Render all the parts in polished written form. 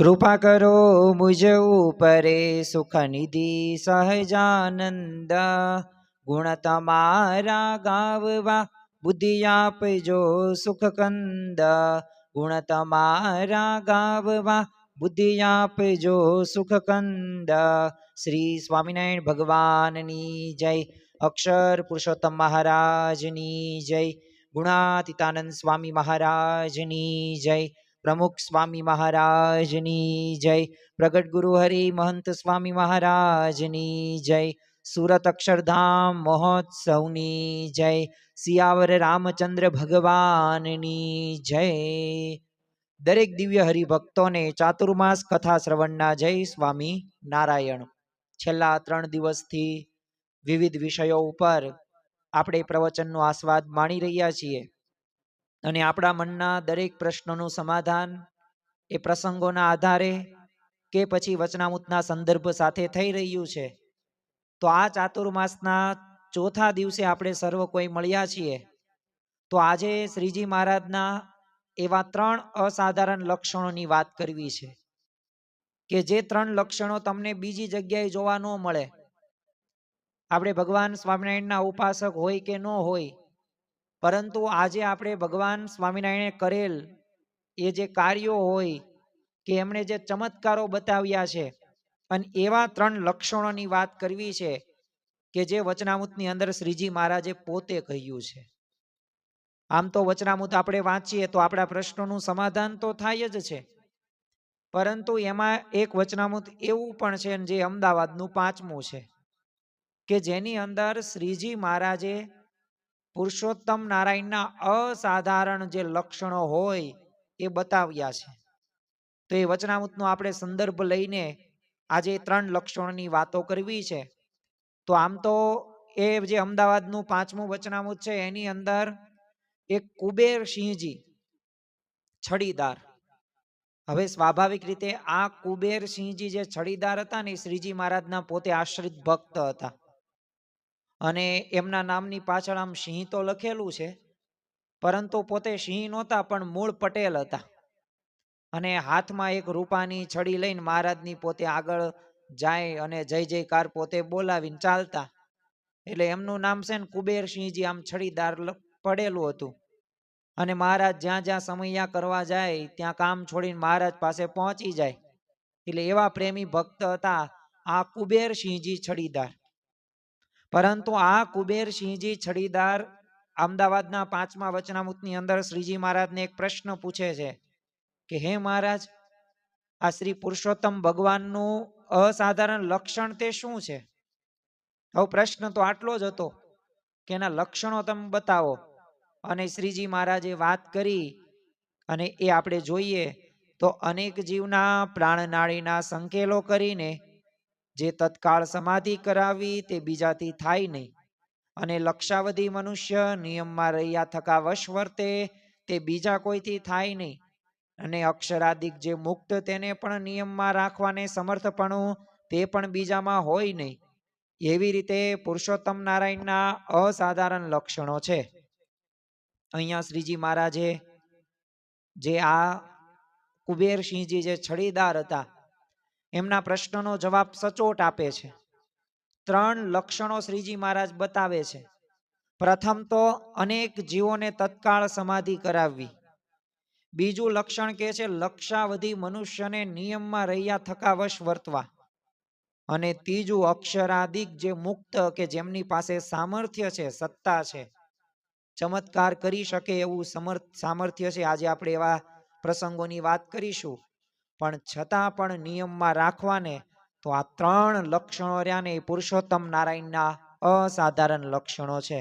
કૃપા કરો મુજ ઉપરે સુખ નિધિ સહજાનંદ ગુણ તમારા ગાવવા બુદ્ધિ આપજો સુખ કંદ ગુણ તમારા ગાવવા બુદ્ધિ આપજો સુખ કંદ શ્રી સ્વામિનારાયણ ભગવાનની જય અક્ષર પુરુષોત્તમ મહારાજની જય ગુણાતીતાનંદ સ્વામી મહારાજની જય પ્રમુખ સ્વામી મહારાજની જય પ્રગટ ગુરુ હરિ મહંત સ્વામી મહારાજની જય સુરત અક્ષરધામ મહોત્સવની જય સિયાવર રામચંદ્ર ભગવાનની જય દરેક દિવ્ય હરિભક્તોને ચાતુર્માસ કથા શ્રવણના જય સ્વામી નારાયણ છેલ્લા 3 દિવસથી વિવિધ વિષયો ઉપર આપણે પ્રવચનનો આસ્વાદ માણી રહ્યા છીએ અને આપણા મનના દરેક પ્રશ્નોનું સમાધાન એ પ્રસંગોના આધારે કે પછી વચનામૃતના સંદર્ભ સાથે થઈ રહ્યું છે. તો આ ચાતુર્માસના ચોથા દિવસે આપણે સર્વ કોઈ મળ્યા છીએ. તો આજે શ્રીજી મહારાજના એવા 3 અસાધારણ લક્ષણોની વાત કરવી છે કે જે 3 લક્ષણો તમને બીજી જગ્યાએ જોવા ન મળે. આપણે ભગવાન સ્વામિનારાયણના ઉપાસક હોય કે ન હોય, પરંતુ આજે આપણે ભગવાન સ્વામિનારાયણે કરેલ એ જે કાર્યો હોય કે એમણે જે ચમત્કારો બતાવ્યા છે અને એવા 3 લક્ષણોની વાત કરવી છે કે જે વચનામૃતની અંદર શ્રીજી મહારાજે પોતે કહ્યું છે. આમ તો વચનામૃત આપણે વાંચીએ તો આપણા પ્રશ્નોનું સમાધાન તો થાય જ છે, પરંતુ એમાં એક વચનામૃત એવું પણ છે જે અમદાવાદનું 5મું છે કે જેની અંદર શ્રીજી મહારાજે પુરુષોત્તમ નારાયણના અસાધારણ જે લક્ષણો હોય એ બતાવ્યા છે. તો એ વચનામૃતનો આપણે સંદર્ભ લઈને આજે 3 લક્ષણોની વાતો કરવી છે. તો આમ તો એ જે અમદાવાદનું 5મું વચનામૃત છે એની અંદર એક કુબેરસિંહજી છડીદાર, હવે સ્વાભાવિક રીતે આ કુબેરસિંહજી જે છડીદાર હતા ને શ્રીજી મહારાજના પોતે આશ્રિત ભક્ત હતા અને એમના નામની પાછળ આમ સિંહ તો લખેલું છે, પરંતુ પોતે સિંહ નહોતા પણ મૂળ પટેલ હતા અને હાથમાં એક રૂપાની છડી લઈને મહારાજની પોતે આગળ જાય અને જય જયકાર પોતે બોલાવીને ચાલતા. એટલે એમનું નામ છે ને કુબેરસિંહજી આમ છડીદાર પડેલું હતું. અને મહારાજ જ્યાં જ્યાં સમૈયા કરવા જાય ત્યાં કામ છોડીને મહારાજ પાસે પહોંચી જાય. એટલે એવા પ્રેમી ભક્ત હતા આ કુબેરસિંહજી છડીદાર. પરંતુ આ કુબેરસિંહજી છડીદાર અમદાવાદના 5મા વચનામૃતની અંદર શ્રીજી મહારાજને એક પ્રશ્ન પૂછે છે કે હે મહારાજ, આ શ્રી પુરુષોત્તમ ભગવાનનું અસાધારણ લક્ષણ તે શું છે? હવે પ્રશ્ન તો આટલો જ હતો કે એના લક્ષણો તમે બતાવો. અને શ્રીજી મહારાજે વાત કરી અને એ આપણે જોઈએ તો અનેક જીવના પ્રાણનાળીના સંકેલો કરીને જે તત્કાળ સમાધિ કરાવી તે બીજાથી થાય નહીં, અને લક્ષાવધિ મનુષ્ય નિયમમાં રહ્યા થકા વશ વર્તે તે બીજા કોઈથી થાય નહીં, અને અક્ષરાદિક જે મુક્ત તેને પણ નિયમમાં રાખવાને સમર્થપણું તે પણ બીજામાં હોય નહીં. એવી રીતે પુરુષોત્તમ નારાયણના અસાધારણ લક્ષણો છે. અહીંયા શ્રીજી મહારાજે જે આ કુબેરસિંહજી જે છડીદાર હતા એમના પ્રશ્નનો જવાબ સચોટ આપે છે. 3 લક્ષણો શ્રીજી મહારાજ બતાવે છે. પ્રથમ તો અનેક જીવોને તત્કાળ સમાધિ કરાવવી. બીજું લક્ષણ કે છે લક્ષાવધિ મનુષ્યને નિયમમાં રહ્યા થકા વશ વર્તવા. અને ત્રીજું અક્ષરાદિક જે મુક્ત કે જેમની પાસે સામર્થ્ય છે, સત્તા છે, ચમત્કાર કરી શકે એવું સામર્થ્ય છે. આજે આપણે એવા પ્રસંગોની વાત કરીશું, પણ છતાં પણ નિયમમાં રાખવાને. તો આ 3 લક્ષણો રહ્યા ને એ પુરુષોત્તમ નારાયણના અસાધારણ લક્ષણો છે.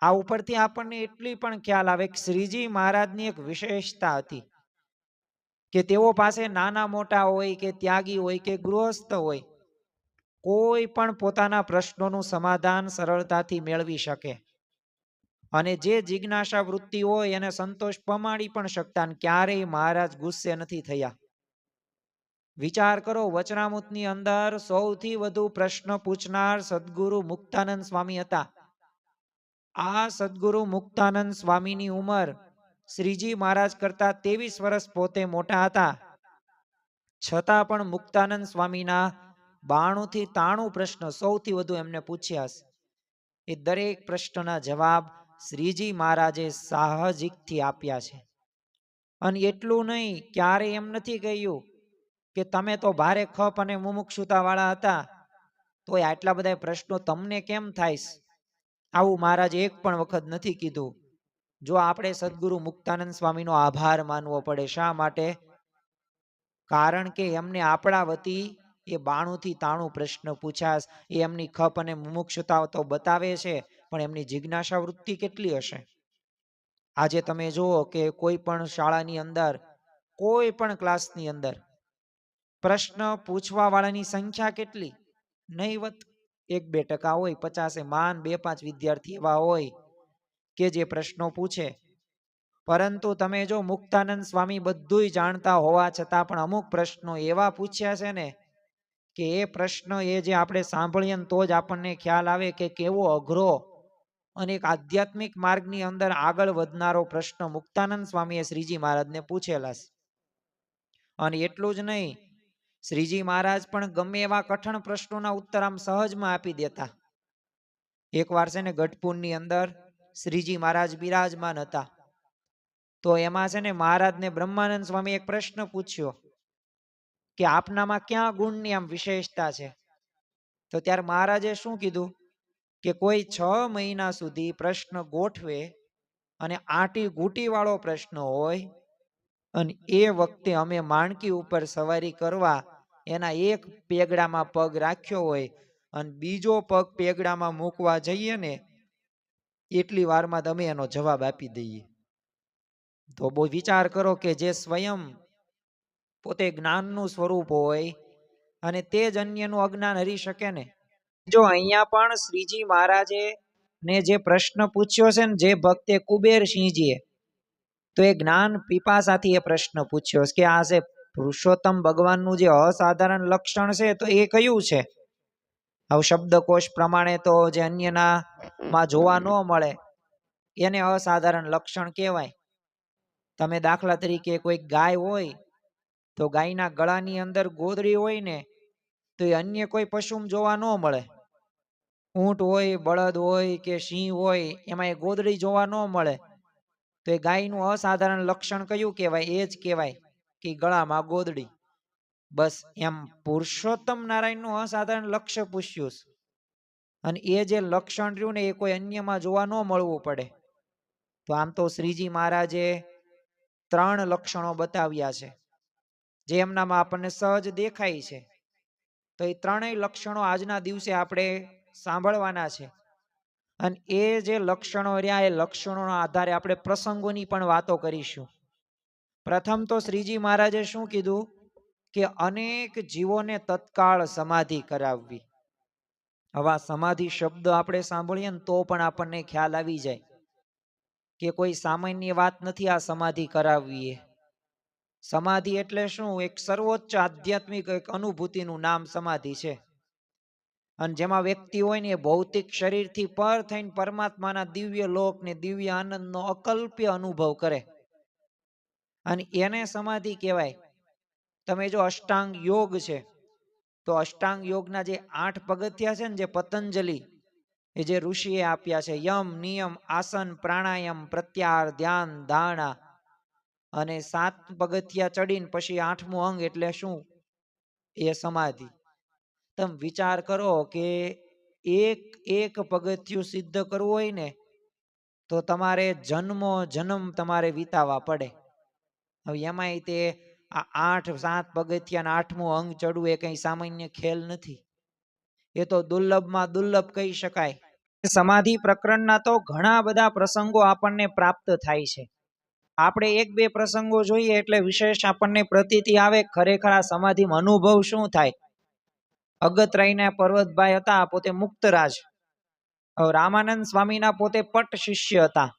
આ ઉપરથી આપણને એટલી પણ ખ્યાલ આવે કે શ્રીજી મહારાજની એક વિશેષતા હતી કે તેઓ પાસે નાના મોટા હોય કે ત્યાગી હોય કે ગૃહસ્થ હોય, કોઈ પણ પોતાના પ્રશ્નોનું સમાધાન સરળતાથી મેળવી શકે અને જે જિજ્ઞાસા વૃત્તિ હોય એને સંતોષ પમાડી પણ શકતા, ક્યારેય મહારાજ ગુસ્સે નથી થયા. વિચાર કરો, વચનામૃતની અંદર સૌથી વધુ પ્રશ્ન પૂછનાર સદગુરુ મુક્તાનંદ સ્વામી હતા. આ સદગુરુ મુક્તાનંદ સ્વામીની ઉંમર શ્રીજી મહારાજ કરતા 23 વર્ષ પોતે મોટા હતા. છતાં પણ મુક્તાનંદ સ્વામીના 92 થી 93 પ્રશ્ન સૌથી વધુ એમને પૂછ્યા છે. એ દરેક પ્રશ્નના જવાબ શ્રીજી મહારાજે સાહજિકથી આપ્યા છે. અને એટલું નહીં, ક્યારેય એમ નથી કહ્યું કે તમે તો ભારે ખપ અને મુમુક્ષુતા વાળા હતા, તો આટલા બધા પ્રશ્નો તમને કેમ થાય? આવું મહારાજે એક પણ વખત નથી કીધું. જો આપણે સદગુરુ મુક્તાનંદ સ્વામીનો આભાર માનવો પડે. શા માટે? કારણ કે એમને આપણા વતી એ 92 થી 93 પ્રશ્ન પૂછ્યા. એ એમની ખપ અને મુમુક્ષુતા તો બતાવે છે, પણ એમની જિજ્ઞાસા વૃત્તિ કેટલી હશે? આજે તમે જુઓ કે કોઈ પણ શાળાની અંદર, કોઈ પણ ક્લાસની અંદર પ્રશ્ન પૂછવા વાળાની સંખ્યા કેટલી? નહીવત. 1-2% હોય, 50 માન 2-5 વિદ્યાર્થી એવા હોય કે જે પ્રશ્નો પૂછે. પરંતુ તમે જો મુક્તાનંદ સ્વામી બધુંય જાણતા હોવા છતાં પણ અમુક પ્રશ્નો એવા પૂછ્યા છે ને, કે એ પ્રશ્ન એ જે આપણે સાંભળીએ તો જ આપણને ખ્યાલ આવે કે કેવો અઘરો અને એક આધ્યાત્મિક માર્ગની અંદર આગળ વધનારો પ્રશ્ન મુક્તાનંદ સ્વામીએ શ્રીજી મહારાજને પૂછેલા છે. અને એટલું જ નહીં, શ્રીજી મહારાજ પણ ગમે એવા કઠણ પ્રશ્નોના ઉત્તર આમ સહજમાં આપી દેતા. એકવાર છે ને ગઢપુરની અંદર શ્રીજી મહારાજ બિરાજમાન હતા. તો એમાં છે ને મહારાજને બ્રહ્માનંદ સ્વામી એક પ્રશ્ન પૂછ્યો કે આપનામાં ક્યાં ગુણની આમ વિશેષતા છે? તો ત્યારે મહારાજે શું કીધું કે કોઈ 6 મહિના સુધી પ્રશ્ન ગોઠવે અને આટી ઘૂંટી વાળો પ્રશ્ન હોય, અને એ વખતે અમે માણકી ઉપર સવારી કરવા એના એક પેગડામાં પગ રાખ્યો હોય અને બીજો પગ પેગડામાં મૂકવા જઈએ ને એટલી વારમાં તમે એનો જવાબ આપી દઈએ. તો બહુ વિચાર કરો કે જે સ્વયં પોતે જ્ઞાનનું સ્વરૂપ હોય અને તે જ અન્યનું અજ્ઞાન હરી શકે ને. જો અહીંયા પણ શ્રીજી મહારાજે ને જે પ્રશ્ન પૂછ્યો છે ને, જે ભક્તે કુબેરસિંહજીએ, તો એ જ્ઞાન પીપાસાથી એ પ્રશ્ન પૂછ્યો કે આ છે પુરુષોત્તમ ભગવાનનું જે અસાધારણ લક્ષણ છે તો એ કયું છે? હવે શબ્દકોશ પ્રમાણે તો જે અન્યના માં જોવા ન મળે એને અસાધારણ લક્ષણ કહેવાય. તમે દાખલા તરીકે કોઈ ગાય હોય તો ગાયના ગળાની અંદર ગોદડી હોય ને, તો એ અન્ય કોઈ પશુમાં જોવા ન મળે. ઊંટ હોય, બળદ હોય કે સિંહ હોય, એમાં એ ગોદડી જોવા ન મળે. તો એ ગાયનું અસાધારણ લક્ષણ કયું કહેવાય? એ જ કહેવાય કે ગળામાં ગોદડી. બસ એમ પુરુષોત્તમ નારાયણનું અસાધારણ લક્ષ્ય પૂછ્યું, અને એ જે લક્ષણ રહ્યું ને એ કોઈ અન્યમાં જોવા ન મળવું પડે. તો આમ તો શ્રીજી મહારાજે 3 લક્ષણો બતાવ્યા છે જે એમનામાં આપણને સહજ દેખાય છે. તો એ 3 લક્ષણો આજના દિવસે આપણે સાંભળવાના છે. અને એ જે લક્ષણો રહ્યા એ લક્ષણોના આધારે આપણે પ્રસંગોની પણ વાતો કરીશું. પ્રથમ તો શ્રીજી મહારાજે શું કીધું કે અનેક જીવોને તત્કાળ સમાધિ કરાવવી. હવે સમાધિ શબ્દ આપણે સાંભળીએ ને તો પણ આપણને ખ્યાલ આવી જાય કે કોઈ સામાન્ય વાત નથી આ સમાધિ કરાવવી. સમાધિ એટલે શું? એક સર્વોચ્ચ આધ્યાત્મિક એક અનુભૂતિનું નામ સમાધિ છે. અને જેમાં વ્યક્તિ હોય ને એ ભૌતિક શરીરથી પર થઈને પરમાત્માના દિવ્ય લોક ને દિવ્ય આનંદનો અકલ્પ્ય અનુભવ કરે, અને એને સમાધિ કહેવાય. તમે જો અષ્ટાંગ યોગ છે તો અષ્ટાંગ યોગના જે 8 પગથિયા છે ને, જે પતંજલિ એ જે ઋષિએ આપ્યા છે, યમ, નિયમ, આસન, પ્રાણાયામ, પ્રત્યાહાર, ધ્યાન, ધારણા, અને 7 પગથિયા ચડીને પછી 8મું અંગ એટલે શું? એ સમાધિ. તમે વિચાર કરો કે એક પગથિયું સિદ્ધ કરવું હોય ને તો તમારે જન્મો જન્મ તમારે વિતાવવા પડે. હવે એમાંય તે આ 8-7 પગથિયા 8મું અંગ ચડવું એ કઈ સામાન્ય ખેલ નથી. એ તો દુર્લભમાં દુર્લભ કહી શકાય. સમાધિ પ્રકરણના તો ઘણા બધા પ્રસંગો આપણને પ્રાપ્ત થાય છે. આપણે 1-2 પ્રસંગો જોઈએ એટલે વિશેષ આપણને પ્રતીતિ આવે ખરેખર આ સમાધિમાં અનુભવ શું થાય. અગતરાયના પર્વતભાઈ હતા, પોતે મુક્તરાજ. રામાનંદ સ્વામીના પોતે પટ શિષ્ય હતા.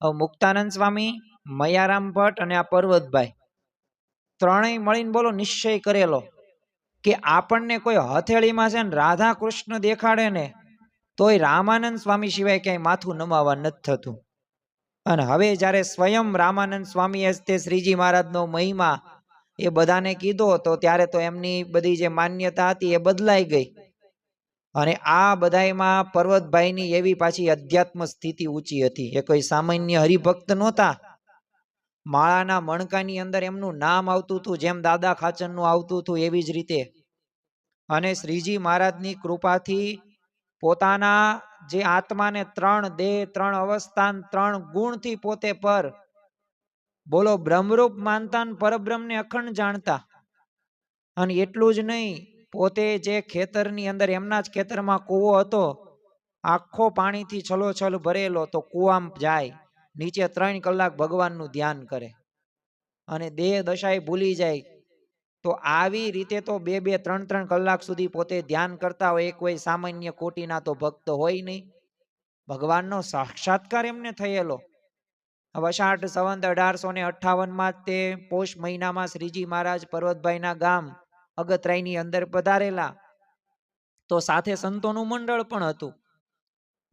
મુક્તાનંદ સ્વામી, મયારામ ભટ્ટ અને આ પર્વતભાઈ ત્રણેય મળીને બોલો નિશ્ચય કરેલો કે આપણને કોઈ હથેળીમાં છે ને રાધા કૃષ્ણ દેખાડે ને તોય રામાનંદ સ્વામી સિવાય ક્યાંય માથું નમાવા નથી થતું. અને હવે જ્યારે સ્વયં રામાનંદ સ્વામીએ તે શ્રીજી મહારાજનો મહિમા એ બધાને કીધો તો ત્યારે તો એમની બધી જે માન્યતા હતી એ બદલાઈ ગઈ. અને આ બધાયમાં પર્વતભાઈની એવી પાછી અધ્યાત્મ સ્થિતિ ઊંચી હતી. એ કોઈ સામાન્ય હરિભક્ત નહોતા. માળાના મણકાની અંદર એમનું નામ આવતું હતું, જેમ દાદા ખાચરનું આવતું હતું એવી જ રીતે. અને શ્રીજી મહારાજની કૃપાથી પોતાના જે આત્માને 3 દેહ, 3 અવસ્થાન, 3 ગુણથી પોતે પર બોલો બ્રહ્મરૂપ માનતા ને પરબ્રહ્મને અખંડ જાણતા. અને એટલું જ નહીં, પોતે જે ખેતરની અંદર એમના જ ખેતરમાં કૂવો હતો, આખો પાણીથી છલોછલ ભરેલો, તો કૂવામાં જાય, નીચે 3 કલાક ભગવાનનું ધ્યાન કરે અને દેહ દશાએ ભૂલી જાય. તો આવી રીતે તો 2-2, 3-3 કલાક સુધી પોતે ધ્યાન કરતા હોય. એ કોઈ સામાન્ય કોટીના તો ભક્ત હોય નહીં. ભગવાનનો સાક્ષાત્કાર એમને થયેલો. વશાટ સંવંત 1858માં તે પોષ મહિનામાં શ્રીજી મહારાજ પર્વતભાઈના ગામ અગતરાયની અંદર પધારેલા. તો સાથે સંતોનું મંડળ પણ હતું.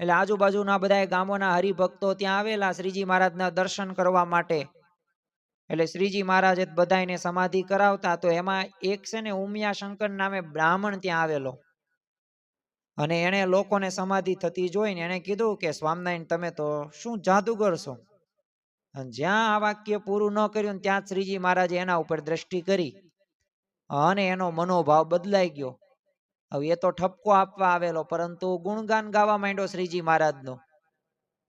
એટલે આજુબાજુના બધા ગામોના હરિભક્તો ત્યાં આવેલા શ્રીજી મહારાજના દર્શન કરવા માટે. એટલે શ્રીજી મહારાજે બધાને સમાધિ કરાવતા. તો એમાં એક છે ને ઉમિયા શંકર નામે બ્રાહ્મણ ત્યાં આવેલો. અને એને લોકોને સમાધિ થતી જોઈને એને કીધું કે સ્વામિનારાયણ, તમે તો શું જાદુગર છો. અને જ્યાં આ વાક્ય પૂરું ન કર્યું ત્યાં શ્રીજી મહારાજે એના ઉપર દ્રષ્ટિ કરી અને એનો મનોભાવ બદલાઈ ગયો. હવે એ તો ઠપકો આપવા આવેલો, પરંતુ ગુણગાન ગાવા માંડ્યો શ્રીજી મહારાજનો.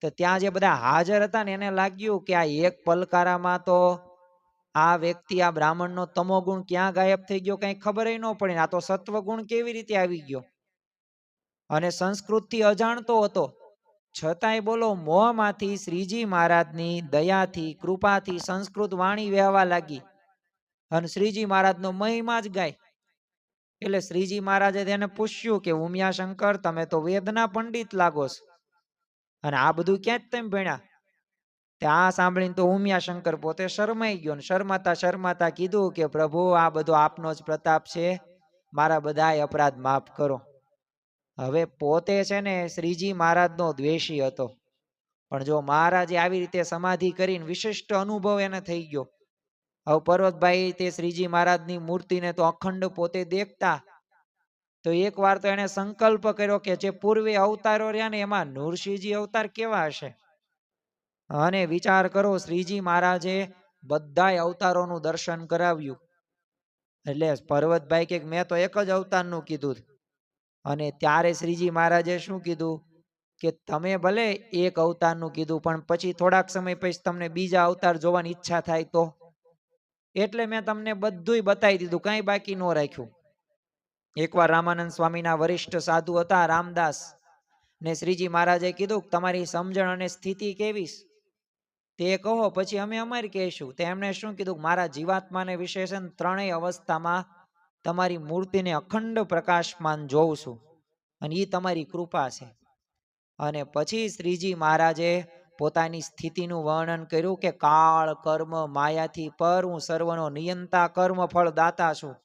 તો ત્યાં જે બધા હાજર હતા ને એને લાગ્યું કે આ એક પલકારામાં તો આ વ્યક્તિ, આ બ્રાહ્મણનો તમોગુણ ક્યાં ગાયબ થઈ ગયો કઈ ખબર ન પડી. આ તો સત્વગુણ કેવી રીતે આવી ગયો. અને સંસ્કૃતથી અજાણતો હતો, છતાંય બોલો મોહમાંથી શ્રીજી મહારાજની દયાથી, કૃપાથી સંસ્કૃત વાણી વહેવા લાગી અને શ્રીજી મહારાજનો મહિમા જ ગાય. એટલે શ્રીજી મહારાજે તેને પૂછ્યું કે ઉમિયા શંકર, તમે તો વેદના પંડિત લાગો છો અને આ બધું ક્યાં જ તમે ભણ્યા. ત્યાં સાંભળીને તો ઉમિયા શંકર પોતે શરમાઈ ગયો. શરમાતા શરમાતા કીધું કે પ્રભુ, આ બધો આપનો જ પ્રતાપ છે, મારા બધા અપરાધ માફ કરો. હવે પોતે છે ને શ્રીજી મહારાજનો દ્વેષી હતો, પણ જો મહારાજે આવી રીતે સમાધિ કરીને વિશિષ્ટ અનુભવ એને થઈ ગયો. હવે પર્વતભાઈ તે શ્રીજી મહારાજની મૂર્તિને તો અખંડ પોતે દેખતા. તો એક વાર તો એને સંકલ્પ કર્યો કે જે પૂર્વે અવતારો રહ્યા ને એમાં નૃસિંહજી અવતાર કેવા હશે. અને વિચાર કરો, શ્રીજી મહારાજે બધા અવતારોનું દર્શન કરાવ્યું. એટલે પર્વતભાઈ કે મેં તો એક જ અવતારનું કીધું. અને ત્યારે શ્રીજી મહારાજે શું કીધું કે તમે ભલે એક અવતારનું કીધું, પણ પછી થોડાક સમય પછી તમને બીજા અવતાર જોવાની ઈચ્છા થાય તો. એટલે મેં તમને બધુંય બતાવી દીધું, કઈ બાકી ન રાખ્યું. એકવાર રામાનંદ સ્વામીના વરિષ્ઠ સાધુ હતા રામદાસ ને શ્રીજી મહારાજે કીધું તમારી સમજણ અને સ્થિતિ કેવી તે કહો, પછી અમે અમારી કહેશું. તો એમણે શું કીધું, મારા જીવાત્માને વિશે છે ને 3 અવસ્થામાં તમારી મૂર્તિને અખંડ પ્રકાશમાન જોઉં છું અને એ તમારી કૃપા છે. અને પછી શ્રીજી મહારાજે પોતાની સ્થિતિનું વર્ણન કર્યું કે કાળ કર્મ માયાથી પર હું સર્વનો નિયંતા, કર્મ ફળ દાતા છું.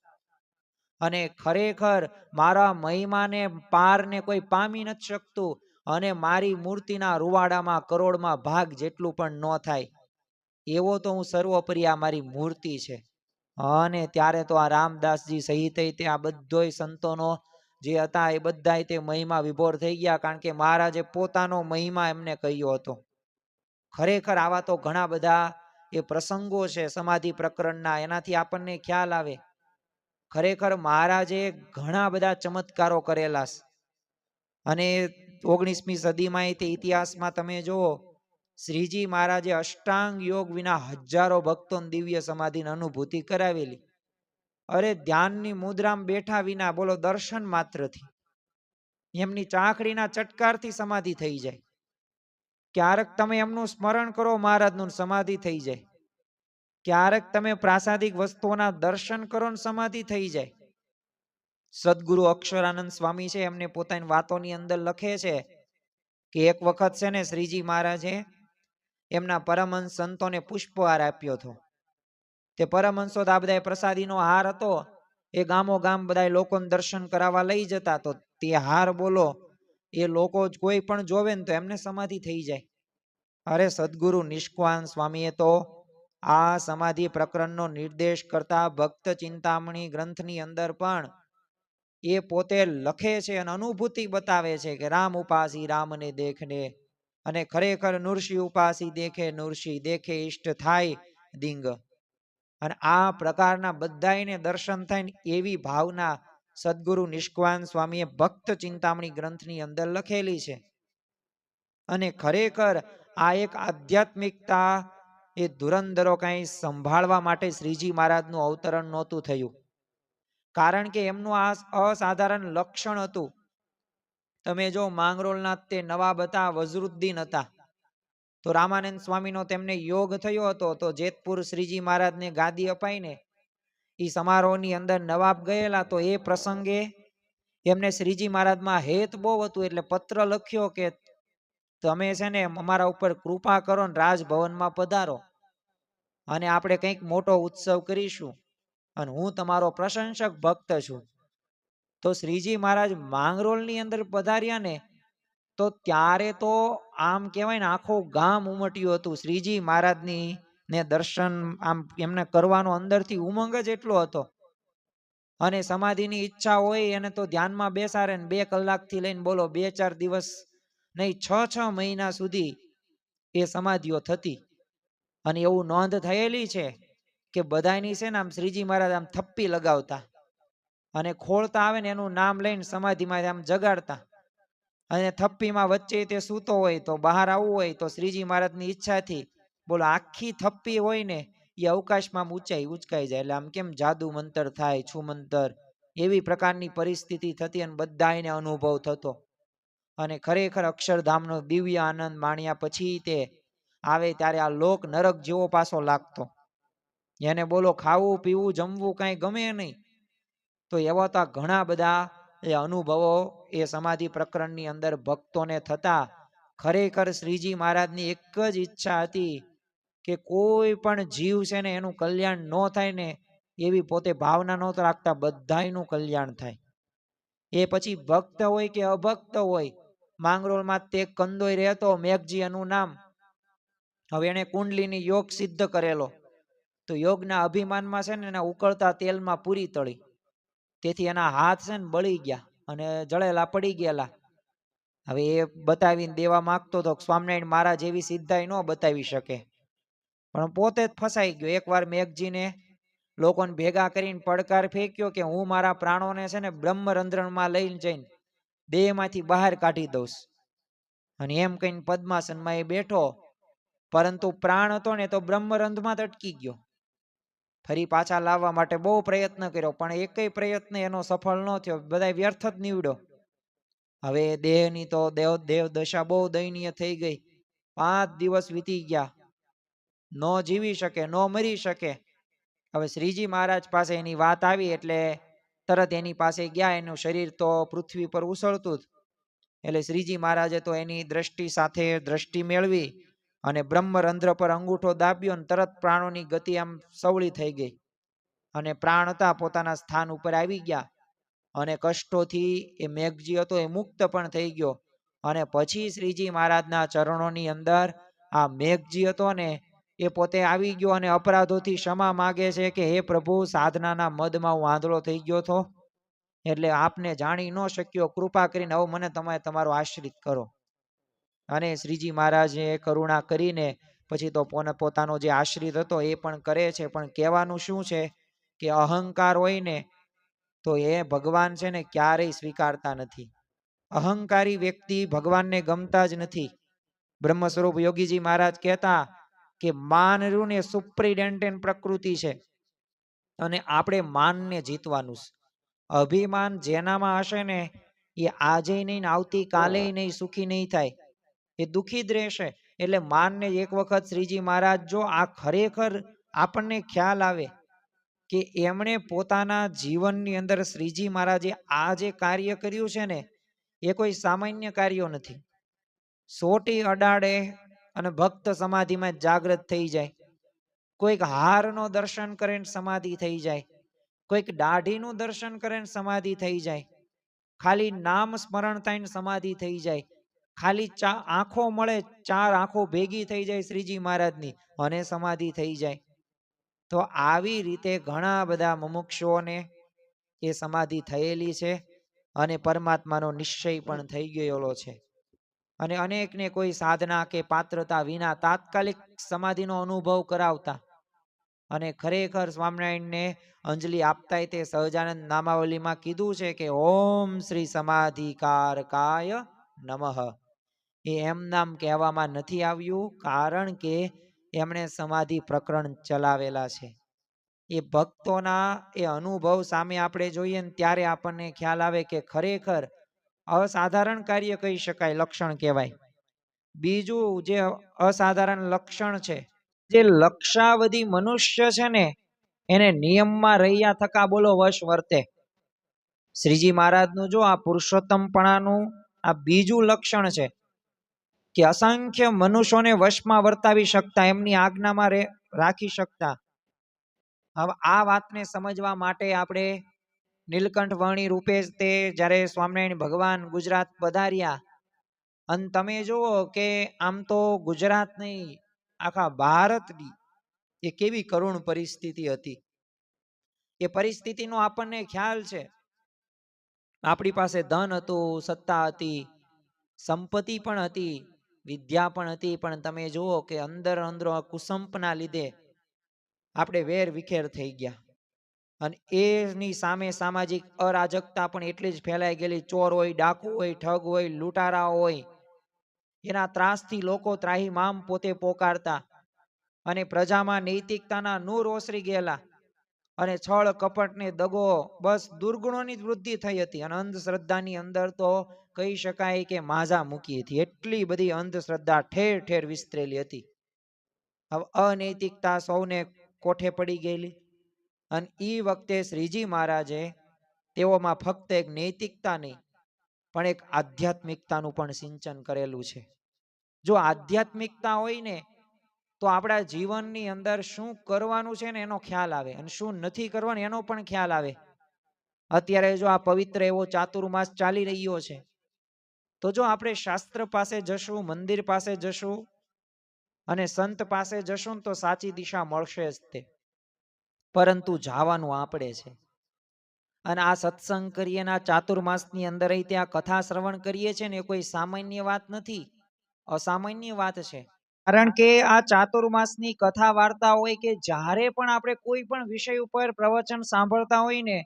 અને ખરેખર મારા મહિમાને પારને કોઈ પામી નથી શકતું. અને મારી મૂર્તિના રૂવાડામાં કરોડમાં ભાગ જેટલું પણ ન થાય એવો તો હું સર્વોપરી આ મારી મૂર્તિ છે. અને ત્યારે તો આ રામદાસજી સહિત તે આ બધોય સંતોનો જે હતા એ બધા તે મહિમા વિભોર થઈ ગયા, કારણ કે મહારાજે પોતાનો મહિમા એમને કહ્યો હતો. ખરેખર આવા તો ઘણા બધા એ પ્રસંગો છે સમાધિ પ્રકરણના, એનાથી આપણને ખ્યાલ આવે ખરેખર મહારાજે ઘણા બધા ચમત્કારો કરેલા છે. અને 19મી સદીમાં તે ઇતિહાસમાં તમે જુઓ, શ્રીજી મહારાજે અષ્ટાંગ યોગ વિના હજારો ભક્તોને દિવ્ય સમાધિની અનુભૂતિ કરાવેલી. અરે ધ્યાનની મુદ્રામાં બેઠા વિના, બોલો દર્શન માત્રથી, એમની ચાકડીના ચટકારથી સમાધિ થઈ જાય. ક્યારેક તમે એમનું સ્મરણ કરો મહારાજનું, સમાધિ થઈ જાય. ક્યારેક તમે પ્રાસાદિક વસ્તુઓના દર્શન કરો ને સમાધિ થઈ જાય. સદગુરુ અક્ષરાનંદ સ્વામી છે, એમને પોતાની વાતોની અંદર લખે છે કે એક વખત છે ને શ્રીજી મહારાજે એમના પરમહંસ સંતોને પુષ્પહાર આપ્યો હતો. તે પરમહંસો આ બધા પ્રસાદીનો હાર હતો, એ ગામો ગામ બધા લોકોને દર્શન કરાવવા લઈ જતા. તો તે હાર બોલો એ લોકો કોઈ પણ જોવે ને તો એમને સમાધિ થઈ જાય. અરે સદગુરુ નિષ્કાન સ્વામીએ તો આ સમાધિ પ્રકરણનો નિર્દેશ કરતા ભક્ત ચિંતામણી ગ્રંથની અંદર પણ એ પોતે લખે છે અને અનુભૂતિ બતાવે છે કે રામ ઉપાસી રામને દેખને, અને ખરેખર નૃષિ ઉપાસી દેખે નૃષિ, દેખે ઈષ્ટ થાય દિંગ. અને આ પ્રકારના બધાને દર્શન થાય ને એવી ભાવના સદગુરુ નિષ્કવાન સ્વામીએ ભક્ત ચિંતામણી ગ્રંથની અંદર લખેલી છે. અને ખરેખર આ એક આધ્યાત્મિકતા એ ધુરંધરો કઈ સંભાળવા માટે શ્રીજી મહારાજનું અવતરણ નહોતું થયું, કારણ કે એમનું આ અસાધારણ લક્ષણ હતું. તમે જો માંગરોળના તે નવાબ હતા, વઝરુદ્દીન હતા, તો રામાનંદ સ્વામીનો તેમને યોગ થયો હતો. તો જેતપુર શ્રીજી મહારાજને ગાદી અપાઈને એ સમારોહની અંદર નવાબ ગયેલા, તો એ પ્રસંગે એમને શ્રીજી મહારાજમાં હેત બહુ હતું, એટલે પત્ર લખ્યો કે તમે છે ને અમારા ઉપર કૃપા કરો ને રાજભવનમાં પધારો અને આપણે કંઈક મોટો ઉત્સવ કરીશું, અને હું તમારો પ્રશંસક ભક્ત છું. તો શ્રીજી મહારાજ માંગરોળની અંદર પધાર્યા ને, તો ત્યારે તો આમ કહેવાય ને આખું ગામ ઉમટ્યું હતું શ્રીજી મહારાજની ને દર્શન આમ એમને કરવાનો અંદરથી ઉમંગ જ એટલો હતો. અને સમાધિની ઈચ્છા હોય એને તો ધ્યાનમાં બેસાડે ને 2 કલાકથી લઈને બોલો 2-4 દિવસ નહીં, 6 મહિના સુધી એ સમાધિઓ થતી. અને એવું નોંધ થયેલી છે કે બધાની છે ને આમ શ્રીજી મહારાજ આમ થપ્પી લગાવતા અને ખોળતા આવે ને એનું નામ લઈને સમાધિમાં આમ જગાડતા, અને થપ્પીમાં વચ્ચે તે સૂતો હોય તો બહાર આવવું હોય તો શ્રીજી મહારાજની ઈચ્છાથી બોલો આખી થપ્પી હોય ને એ અવકાશમાં ઉચકાઈ જાય, એટલે આમ કેમ જાદુ મંતર થાય, છુમંતર એવી પ્રકારની પરિસ્થિતિ થતી અને બધાને અનુભવ થતો. અને ખરેખર અક્ષરધામનો દિવ્ય આનંદ માણ્યા પછી તે આવે ત્યારે આ લોક નરક જેવો પાછો લાગતો. એને બોલો ખાવું પીવું જમવું કાંઈ ગમે નહીં. તો એવા તો ઘણા બધા એ અનુભવો એ સમાધિ પ્રકરણની અંદર ભક્તોને થતા. ખરેખર શ્રીજી મહારાજની એક જ ઈચ્છા હતી કે કોઈ પણ જીવ છે ને એનું કલ્યાણ ન થાય ને એવી પોતે ભાવના નહોતા રાખતા, બધાયનું કલ્યાણ થાય. એ પછી ભક્ત હોય કે અભક્ત હોય. માંગરોળમાં તે કંદોય રહેતો મેઘજી એનું નામ. હવે એને કુંડલીની યોગ સિદ્ધ કરેલો, તો યોગના અભિમાનમાં છે ને એના ઉકળતા તેલમાં પૂરી તળી, તેથી એના હાથ છે ને બળી ગયા અને જળેલા પડી ગયેલા. હવે એ બતાવીને દેવા માંગતો તો સ્વામિનારાયણ મહારાજ એવી સિદ્ધાઈ ન બતાવી શકે, પણ પોતે જ ફસાઈ ગયો. એકવાર મેઘજીને લોકોને ભેગા કરીને પડકાર ફેંક્યો કે હું મારા પ્રાણોને છે ને બ્રહ્મરંધ્રમાં લઈને જઈને દેહમાંથી બહાર કાઢી દઉં. અને એમ કહીને પદ્માસનમાં એ બેઠો, પરંતુ પ્રાણ હતો ને તો બ્રહ્મરંધમાં જ અટકી ગયો. ફરી પાછા લાવવા માટે બહુ પ્રયત્ન કર્યો, પણ એકેય પ્રયત્ન એનો સફળ ન થયો, બધા વ્યર્થ જ નીવડ્યો. હવે દેહની તો દેવ દશા બહુ દયનીય થઈ ગઈ. 5 દિવસ વીતી ગયા, ન જીવી શકે, ન મરી શકે. હવે શ્રીજી મહારાજ પાસે એની વાત આવી એટલે તરત એની પાસે ગયા. એનું શરીર તો પૃથ્વી પર ઉછળતું જ, એટલે શ્રીજી મહારાજે તો એની દ્રષ્ટિ સાથે દ્રષ્ટિ મેળવી અને બ્રહ્મરંધ્ર પર અંગૂઠો દાબ્યો અને તરત પ્રાણોની ગતિ આમ સવળી થઈ ગઈ અને પ્રાણ હતા પોતાના સ્થાન ઉપર આવી ગયા. અને કષ્ટોથી એ મેઘજી હતો એ મુક્ત પણ થઈ ગયો. અને પછી શ્રીજી મહારાજના ચરણોની અંદર આ મેઘજી હતો ને એ પોતે આવી ગયો અને અપરાધોથી ક્ષમા માગે છે કે હે પ્રભુ, સાધનાના મદમાં હું આંધળો થઈ ગયો હતો, એટલે આપને જાણી ન શક્યો, કૃપા કરીને હવે મને તમે તમારો આશ્રિત કરો. અને શ્રીજી મહારાજે કરુણા કરીને પછી તો પોતાનો જે આશ્રિત હતો એ પણ કરે છે. પણ કહેવાનું શું છે કે અહંકાર હોય ને તો એ ભગવાન છે ને ક્યારેય સ્વીકારતા નથી. અહંકારી વ્યક્તિ ભગવાનને ગમતા જ નથી. બ્રહ્મ સ્વરૂપ યોગીજી મહારાજ કહેતા કે માન રહ્યું ને સુપ્રિટેન્ડન્ટ પ્રકૃતિ છે, અને આપણે માનને જીતવાનું છે. અભિમાન જેનામાં હશે ને એ આજે નહીં, આવતીકાલે નહીં સુખી નહીં થાય, એ દુઃખી જ રહેશે. એટલે માનને એક વખત શ્રીજી મહારાજ જો આ ખરેખર આપણને ખ્યાલ આવે કે એમણે પોતાના જીવનની અંદર શ્રીજી મહારાજે આ જે કાર્ય કર્યું છે ને એ કોઈ સામાન્ય કાર્યો નથી. સોટી અડાડે અને ભક્ત સમાધિમાં જાગૃત થઈ જાય, કોઈક હારનો દર્શન કરીને સમાધિ થઈ જાય, કોઈક દાઢીનું દર્શન કરીને સમાધિ થઈ જાય, ખાલી નામ સ્મરણ થઈને સમાધિ થઈ જાય, ખાલી આંખો મળે 4 આંખો ભેગી થઈ જાય શ્રીજી મહારાજની અને સમાધિ થઈ જાય. તો આવી રીતે ઘણા બધા મુમુક્ષુઓને એ સમાધિ થયેલી છે અને પરમાત્માનો નિશ્ચય પણ થઈ ગયેલો છે. અને અનેકને કોઈ સાધના કે પાત્રતા વિના તાત્કાલિક સમાધિનો અનુભવ કરાવતા અને ખરેખર સ્વામિનારાયણને અંજલિ આપતા તે સહજાનંદ નામાવલીમાં કીધું છે કે ઓમ શ્રી સમાધિકારકાય નમઃ. એ એમ નામ કહેવામાં નથી આવ્યું, કારણ કે એમણે સમાધિ પ્રકરણ ચલાવેલા છે. એ ભક્તોના એ અનુભવ સામે આપણે જોઈએ ને ત્યારે આપણને ખ્યાલ આવે કે ખરેખર અસાધારણ કાર્ય કહી શકાય, લક્ષણ કહેવાય. બીજું જે અસાધારણ લક્ષણ છે, જે લક્ષાવધિ મનુષ્ય છે ને એને નિયમમાં રહ્યા થકા બોલો વશ વર્તે. શ્રીજી મહારાજનું જો આ પુરુષોત્તમપણાનું આ બીજું લક્ષણ છે કે અસંખ્ય મનુષ્યોને વશમાં વર્તાવી શકતા, એમની આજ્ઞામાં રાખી શકતા. હવે આ વાતને સમજવા માટે આપણે નીલકંઠ વર્ણી રૂપે તે જ્યારે સ્વામિનારાયણ ભગવાન ગુજરાત પધાર્યા, અને તમે જુઓ કે આમ તો ગુજરાત નહીં, આખા ભારતની એ કેવી કરુણ પરિસ્થિતિ હતી. એ પરિસ્થિતિનો આપણને ખ્યાલ છે. આપણી પાસે ધન હતું, સત્તા હતી, સંપત્તિ પણ હતી, વિદ્યા પણ હતી, પણ તમે જુઓ કે અંદર અંદરો કુસંપના લીધે આપણે વેર વિખેર થઈ ગયા. અને એની સામે સામાજિક અરાજકતા પણ એટલી જ ફેલાઈ ગયેલી. ચોર હોય, ડાકુ હોય, ઠગ હોય, લૂંટારા હોય, એના ત્રાસથી લોકો ત્રાહિમામ પોતે પોકારતા અને પ્રજામાં નૈતિકતાના નૂર ઓસરી ગયેલા અને છળ કપટ ને દગો બસ દુર્ગુણોની જ વૃદ્ધિ થઈ હતી. અને અંધશ્રદ્ધાની અંદર તો કહી શકાય કે માઝા મૂકી હતી. એટલી બધી અંધશ્રદ્ધા ઠેર ઠેર વિસ્તરેલી હતી. હવે અનૈતિકતા સૌને કોઠે પડી ગયેલી. અને એ વખતે શ્રીજી મહારાજે તેઓમાં ફક્ત એક નૈતિકતા નહીં પણ એક આધ્યાત્મિકતાનું પણ સિંચન કરેલું છે. જો આધ્યાત્મિકતા હોય ને તો આપણા જીવનની અંદર શું કરવાનું છે ને એનો ખ્યાલ આવે, અને શું નથી કરવાનું એનો પણ ખ્યાલ આવે. અત્યારે જો આ પવિત્ર એવો ચાતુર્માસ ચાલી રહ્યો છે, તો જો આપણે શાસ્ત્ર પાસે જશું, મંદિર પાસે જશું અને સંત પાસે જશું તો સાચી દિશા મળશે જ તે. પરંતુ જવાનું આપણે છે. અને આ સત્સંગ કરીએ ને આ ચાતુર્માસની અંદર ત્યાં કથા શ્રવણ કરીએ છીએ ને એ કોઈ સામાન્ય વાત નથી, અસામાન્ય વાત છે. કારણ કે આ ચાતુર્માસની કથા વાર્તા હોય કે જ્યારે પણ આપણે કોઈ પણ વિષય ઉપર પ્રવચન સાંભળતા હોય ને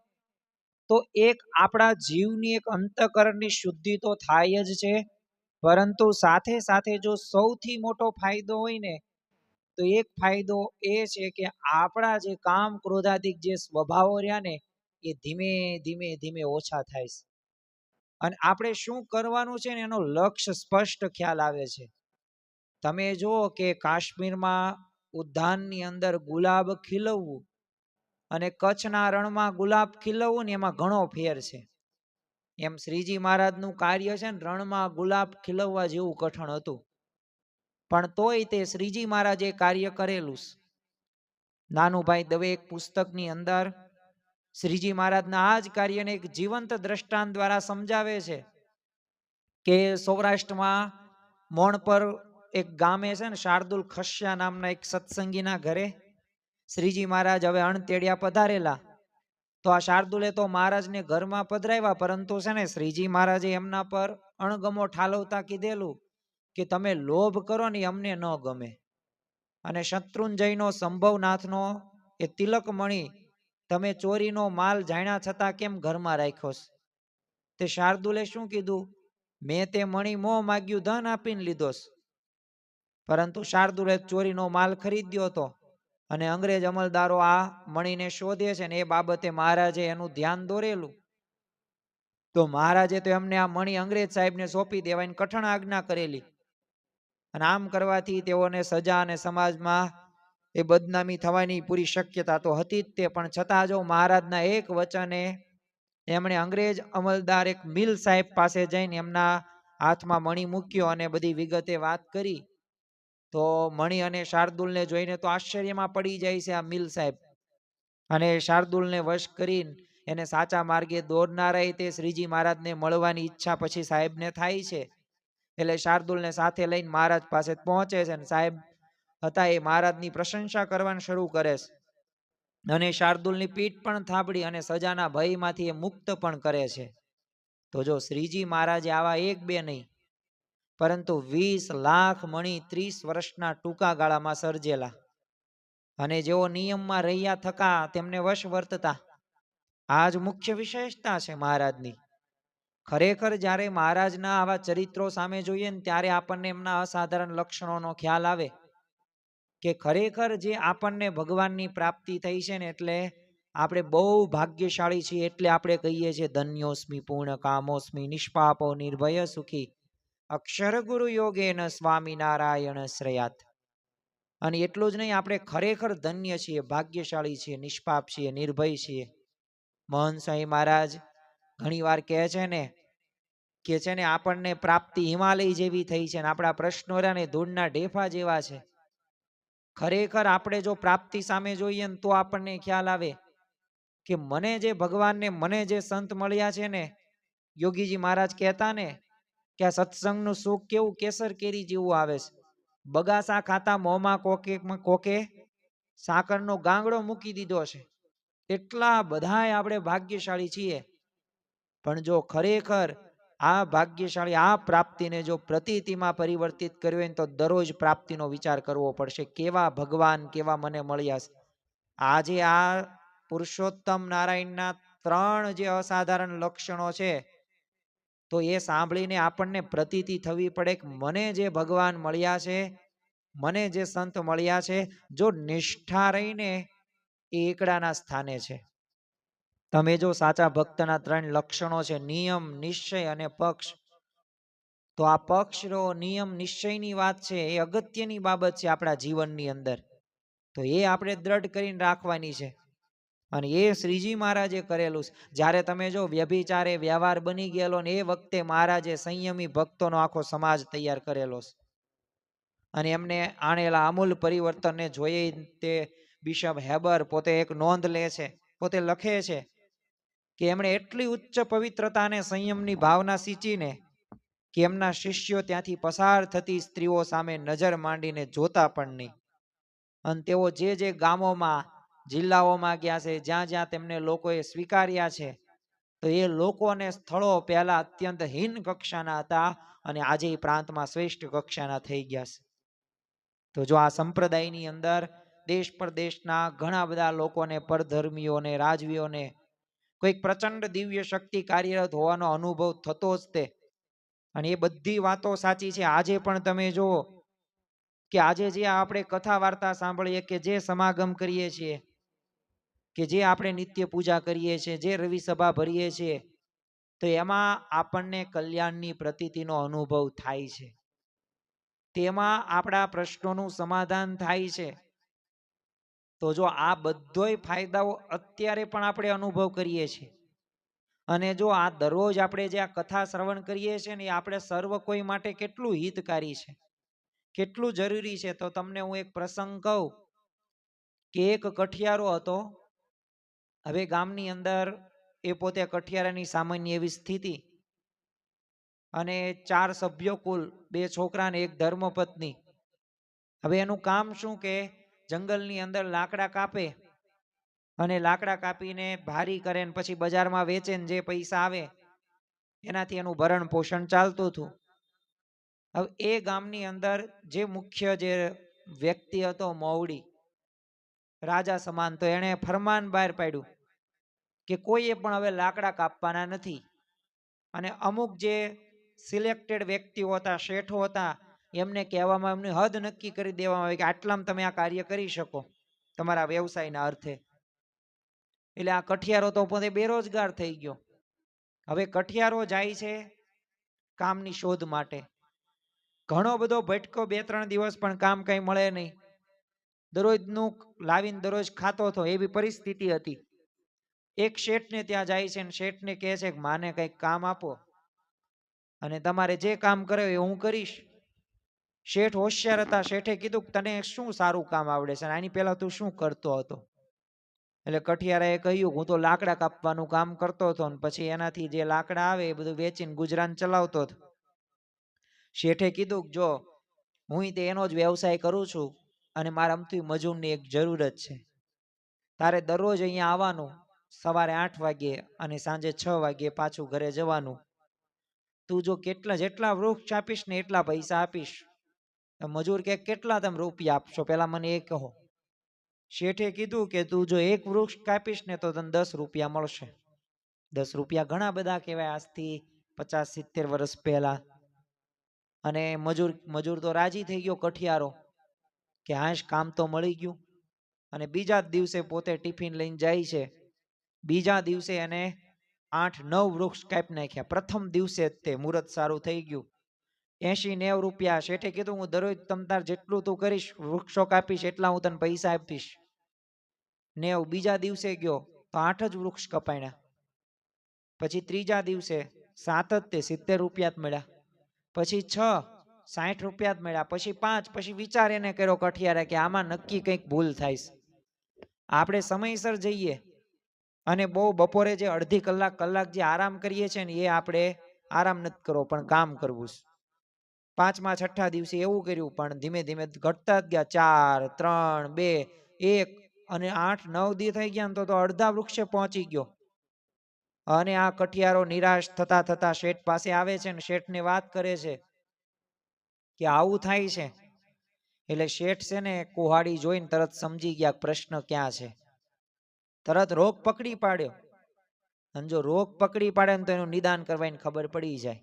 તો એક આપણા જીવની એક અંતઃકરણની શુદ્ધિ તો થાય જ છે, પરંતુ સાથે સાથે જો સૌથી મોટો ફાયદો હોય ને તો એક ફાયદો એ છે કે આપણા જે કામ ક્રોધાદિક જે સ્વભાવો રહ્યા ને એ ધીમે ધીમે ધીમે ઓછા થાય છે. અને આપણે શું કરવાનું છે ને એનો લક્ષ્ય સ્પષ્ટ ખ્યાલ આવે છે. તમે જુઓ કે કાશ્મીરમાં ઉદ્યાનની અંદર ગુલાબ ખીલવવું અને કચ્છના રણમાં ગુલાબ ખીલવવું ને એમાં ઘણો ફેર છે. એમ શ્રીજી મહારાજનું કાર્ય છે ને રણમાં ગુલાબ ખીલવવા જેવું કઠણ હતું, પણ તોય તે શ્રીજી મહારાજે કાર્ય કરેલું. નાનુભાઈ દવે એક પુસ્તકની અંદર શ્રીજી મહારાજના આ જ કાર્યને એક જીવંત દ્રષ્ટાંત દ્વારા સમજાવે છે કે સૌરાષ્ટ્રમાં મોણ પર એક ગામે છે ને શાર્દુલ ખસ્યા નામના એક સત્સંગીના ઘરે શ્રીજી મહારાજ હવે અણતેડિયા પધારેલા. તો આ શાર્દુલે તો મહારાજને ઘરમાં પધરાવ્યા, પરંતુ છે ને શ્રીજી મહારાજે એમના પર અણગમો ઠાલવતા કીધેલું કે તમે લોભ કરો ને અમને ન ગમે. અને શત્રુંજયનો સંભવનાથનો એ તિલકમણી તમે ચોરીનો માલ જાણ્યા છતાં કેમ ઘરમાં રાખ્યો? તે શાર્દુલે શું કીધું? મેં તે મણી મોહ માગ્યું, ધન આપીને લીધો, પરંતુ શાર્દુલે ચોરીનો માલ ખરીદ્યો હતો અને અંગ્રેજ અમલદારો આ મણીને શોધે છે ને એ બાબતે મહારાજે એનું ધ્યાન દોરેલું. તો મહારાજે તો એમને આ મણી અંગ્રેજ સાહેબને સોંપી દેવાની કઠણ આજ્ઞા કરેલી. અને આમ કરવાથી તેઓને સજા અને સમાજમાં એ બદનામી થવાની પૂરી શક્યતા તો હતી જ તે, પણ છતાં જો મહારાજના એક વચને એમણે અંગ્રેજ અમલદાર એક મિલ સાહેબ પાસે જઈને એમના હાથમાં મણી મૂક્યો અને બધી વિગતે વાત કરી. તો મણી અને શાર્દુલને જોઈને તો આશ્ચર્યમાં પડી જાય છે આ મિલ સાહેબ, અને શાર્દુલને વશ કરીને એને સાચા માર્ગે દોરનારા તે શ્રીજી મહારાજને મળવાની ઈચ્છા પછી સાહેબને થાય છે. એટલે શાર્દુલને સાથે લઈને મહારાજ પાસે પહોંચે છે અને સાહેબ હતા એ મહારાજની પ્રશંસા કરવાનું શરૂ કરે છે. અને શાર્દુલની પીઠ પણ થાબડી અને સજાના ભયમાંથી એ મુક્ત પણ કરે છે. તો જો શ્રીજી મહારાજે આવા એક બે નહીં, પરંતુ 20 લાખ મણી 30 વર્ષના ટૂંકા ગાળામાં સર્જેલા, અને જેઓ નિયમમાં રહ્યા થકા તેમને વશ વર્તતા. આ જ મુખ્ય વિશેષતા છે મહારાજની. ખરેખર જ્યારે મહારાજના આવા ચરિત્રો સામે જોઈએ ને ત્યારે આપણને એમના અસાધારણ લક્ષણોનો ખ્યાલ આવે કે ખરેખર જે આપણને ભગવાનની પ્રાપ્તિ થઈ છે ને, એટલે આપણે બહુ ભાગ્યશાળી છીએ. એટલે આપણે કહીએ છીએ ધન્યોસ્મિ પૂર્ણ કામોસ્મિ નિષ્પાપો નિર્ભય સુખી અક્ષર ગુરુ યોગેન સ્વામિનારાયણ શ્રેયાત. અને એટલું જ નહીં, આપણે ખરેખર ધન્ય છીએ, ભાગ્યશાળી છીએ, નિષ્પાપ છીએ, નિર્ભય છીએ. મોહન સાંઈ મહારાજ ઘણીવાર કહે છે ને આપણને પ્રાપ્તિ હિમાલય જેવી થઈ છે ને આપણા પ્રશ્નો ને ધૂળના ઢેફા જેવા છે. ખરેખર આપણે જો પ્રાપ્તિ સામે જોઈએ ને તો આપણને ખ્યાલ આવે કે મને જે ભગવાનને, મને જે સંત મળ્યા છે ને, યોગીજી મહારાજ કહેતા ને કે આ સત્સંગનું સુખ કેવું કેસર કેરી જેવું આવે છે. બગાસા ખાતા મોંમાં કોકે સાકરનો ગાંગડો મૂકી દીધો છે. એટલા બધાય આપણે ભાગ્યશાળી છીએ. પણ જો ખરેખર આ ભાગ્યશાળી આ પ્રાપ્તિને જો પ્રતીતિમાં પરિવર્તિત કરવી હોય તો દરરોજ પ્રાપ્તિનો વિચાર કરવો પડશે. કેવા ભગવાન કેવા મને મળ્યા છે. આજે આ પુરુષોત્તમ નારાયણના 3 જે અસાધારણ લક્ષણો છે, તો એ સાંભળીને આપણને પ્રતીતિ થવી પડે કે મને જે ભગવાન મળ્યા છે, મને જે સંત મળ્યા છે, જો નિષ્ઠા રહીને એ એકડાના સ્થાને છે. તમે જો સાચા ભક્તના 3 લક્ષણો છે, નિયમ, નિશ્ચય અને પક્ષ. તો આ પક્ષ નિયમ નિશ્ચયની વાત છે, એ અગત્યની બાબત છે આપણા જીવનની અંદર. તો એ આપણે દ્રઢ કરીને રાખવાની છે. અને એ શ્રીજી મહારાજે કરેલું છે. જ્યારે તમે જો વ્યભિચારે વ્યવહાર બની ગયેલો ને એ વખતે મહારાજે સંયમી ભક્તોનો આખો સમાજ તૈયાર કરેલો છે. અને એમને આણેલા અમૂલ પરિવર્તનને જોઈ તે બિશપ હેબર પોતે એક નોંધ લે છે, પોતે લખે છે કે એમણે એટલી ઉચ્ચ પવિત્રતા અને સંયમની ભાવના સિંચીને કે એમના શિષ્યો ત્યાંથી પસાર થતી સ્ત્રીઓ સામે નજર માંડીને જોતા પણ નહીં. અને તેઓ જે ગામોમાં, જિલ્લાઓમાં ગયા છે, જ્યાં જ્યાં તેમને લોકોએ સ્વીકાર્યા છે, તો એ લોકોને સ્થળો પહેલા અત્યંત હીન કક્ષાના હતા અને આજે એ પ્રાંતમાં શ્રેષ્ઠ કક્ષાના થઈ ગયા છે. તો જો આ સંપ્રદાયની અંદર દેશ પરદેશના ઘણા બધા લોકોને, પરધર્મીઓને, રાજવીઓને કોઈક પ્રચંડ દિવ્ય શક્તિ કાર્યરત હોવાનો અનુભવ થતો જ તે. અને એ બધી વાતો સાચી છે. આજે પણ તમે જુઓ કે આજે જે આપણે કથા વાર્તા સાંભળીએ, કે જે સમાગમ કરીએ છીએ, કે જે આપણે નિત્ય પૂજા કરીએ છીએ, જે રવિ સભા ભરીએ છીએ, તો એમાં આપણને કલ્યાણની પ્રતીતિનો અનુભવ થાય છે. તેમાં આપણા પ્રશ્નોનું સમાધાન થાય છે. તો જો આ બધોય ફાયદાઓ અત્યારે પણ આપણે અનુભવ કરીએ છીએ. અને જો આ દરરોજ આપણે જે આ કથા શ્રવણ કરીએ છીએ ને, એ આપણે સર્વ કોઈ માટે કેટલું હિતકારી છે, કેટલું જરૂરી છે. તો તમને હું એક પ્રસંગ કહું કે એક કઠિયારો હતો. હવે ગામની અંદર એ પોતે કઠિયારાની સામાન્ય એવી સ્થિતિ, અને 4 સભ્યો કુલ, 2 છોકરા ને 1 ધર્મપત્ની. હવે એનું કામ શું કે જંગલની અંદર લાકડા કાપે અને લાકડા કાપીને ભારી કરે ને પછી બજારમાં વેચે ને જે પૈસા આવે એનાથી એનું ભરણ પોષણ ચાલતું હતું. હવે એ ગામની અંદર જે મુખ્ય જે વ્યક્તિ હતો, મોવડી રાજા સમાન, તો એણે ફરમાન બહાર પાડ્યું કે કોઈએ પણ હવે લાકડા કાપવાના નથી. અને અમુક જે સિલેક્ટેડ વ્યક્તિઓ હતા, શેઠો હતા, એમને કહેવામાં, એમની હદ નક્કી કરી દેવામાં આવી કે આટલામાં તમે આ કાર્ય કરી શકો તમારા વ્યવસાયના અર્થે. એટલે આ કઠિયારો તો પોતે બેરોજગાર થઈ ગયો. હવે કઠિયારો જાય છે કામની શોધ માટે. ઘણો બધો ભટકો, 2-3 દિવસ પણ કામ કઈ મળે નહીં. દરરોજનું લાવીને દરરોજ ખાતો હતો, એવી પરિસ્થિતિ હતી. એક શેઠને ત્યાં જાય છે અને શેઠને કહે છે કે માને કંઈક કામ આપો અને તમારે જે કામ કરે એ હું કરીશ. શેઠ હોશિયાર હતા. શેઠે કીધું તને શું સારું કામ આવડે છે, આની પહેલા તું શું કરતો હતો? એટલે કઠિયારાએ કહ્યું હું તો લાકડા કાપવાનું કામ કરતો હતો ને પછી એનાથી જે લાકડા આવે એ બધું વેચીને ગુજરાન ચલાવતો હતો. શેઠે કીધું જો હું તે એનો જ વ્યવસાય કરું છું અને મારા અમથી મજૂરની એક જરૂરત છે. તારે દરરોજ અહીંયા આવવાનું, સવારે 8 વાગ્યે અને સાંજે 6 વાગ્યે પાછું ઘરે જવાનું. તું જો જેટલા વૃક્ષ આપીશ ને એટલા પૈસા આપીશ. મજૂર કે કેટલા તમે રૂપિયા આપશો, પેલા મને એ કહો. શેઠે કીધું કે તું જો એક વૃક્ષ કાપીશ ને તો તને 10 રૂપિયા મળશે. 10 રૂપિયા ઘણા બધા કહેવાય, આજથી 50-70 વર્ષ પહેલા. અને મજૂર તો રાજી થઈ ગયો, કઠિયારો, કે હાશ કામ તો મળી ગયું. અને બીજા જ દિવસે પોતે ટિફિન લઈને જાય છે. બીજા દિવસે એને 8-9 વૃક્ષ કાપી નાખ્યા. પ્રથમ દિવસે જ તે મુહૂર્ત સારું થઈ ગયું. 80-90 રૂપિયા. શેઠે કીધું હું દરરોજ તમતાર જેટલું તું કરીશ, વૃક્ષો કાપીશ, એટલા હું તને પૈસા આપીશ. 90. બીજા દિવસે ગયો તો 8 જ વૃક્ષ કપાણ્યા. પછી ત્રીજા દિવસે 7 જ, તે 70 રૂપિયા જ મળ્યા. પછી 6, 60 રૂપિયા જ મળ્યા. પછી 5. પછી વિચાર એને કર્યો કઠિયારે કે આમાં નક્કી કંઈક ભૂલ થાય છે. આપણે સમયસર જઈએ અને બહુ બપોરે જે અડધી કલાક જે આરામ કરીએ છીએ ને, એ આપણે આરામ નથી કરવો પણ કામ કરવું છે. 5મા 6ઠા દિવસે એવું કર્યું, પણ ધીમે ધીમે ઘટતા જ ગયા. 4, 3, 2, 1 અને 8-9 દી થઈ ગયા ને તો અડધા વૃક્ષે પહોંચી ગયો. અને આ કઠિયારો નિરાશ થતા થતા શેઠ પાસે આવે છે ને શેઠને વાત કરે છે કે આવું થાય છે. એટલે શેઠ છે ને કુહાડી જોઈને તરત સમજી ગયા પ્રશ્ન ક્યાં છે. તરત રોગ પકડી પાડ્યો. અને જો રોગ પકડી પાડે ને તો એનું નિદાન કરવાની ખબર પડી જાય.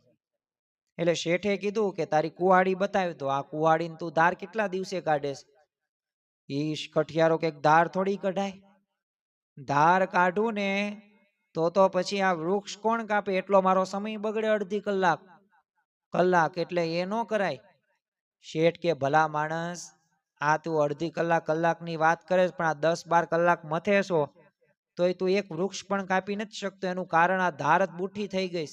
એટલે શેઠે કીધું કે તારી કુહાડી બતાવી. તો આ કુહાડીને તું ધાર કેટલા દિવસે કાઢેશ? ઈ કઠિયારો કે ધાર થોડી કઢાય. ધાર કાઢું ને તો પછી આ વૃક્ષ કોણ કાપે? એટલો મારો સમય બગડે, અડધી કલાક. એટલે એ ન કરાય. શેઠ કે ભલા માણસ, આ તું અડધી કલાકની વાત કરે પણ આ 10-12 કલાક મથે છો તોય તું એક વૃક્ષ પણ કાપી નથી શકતો. એનું કારણ આ ધાર જ બુઠ્ઠી થઈ ગઈ.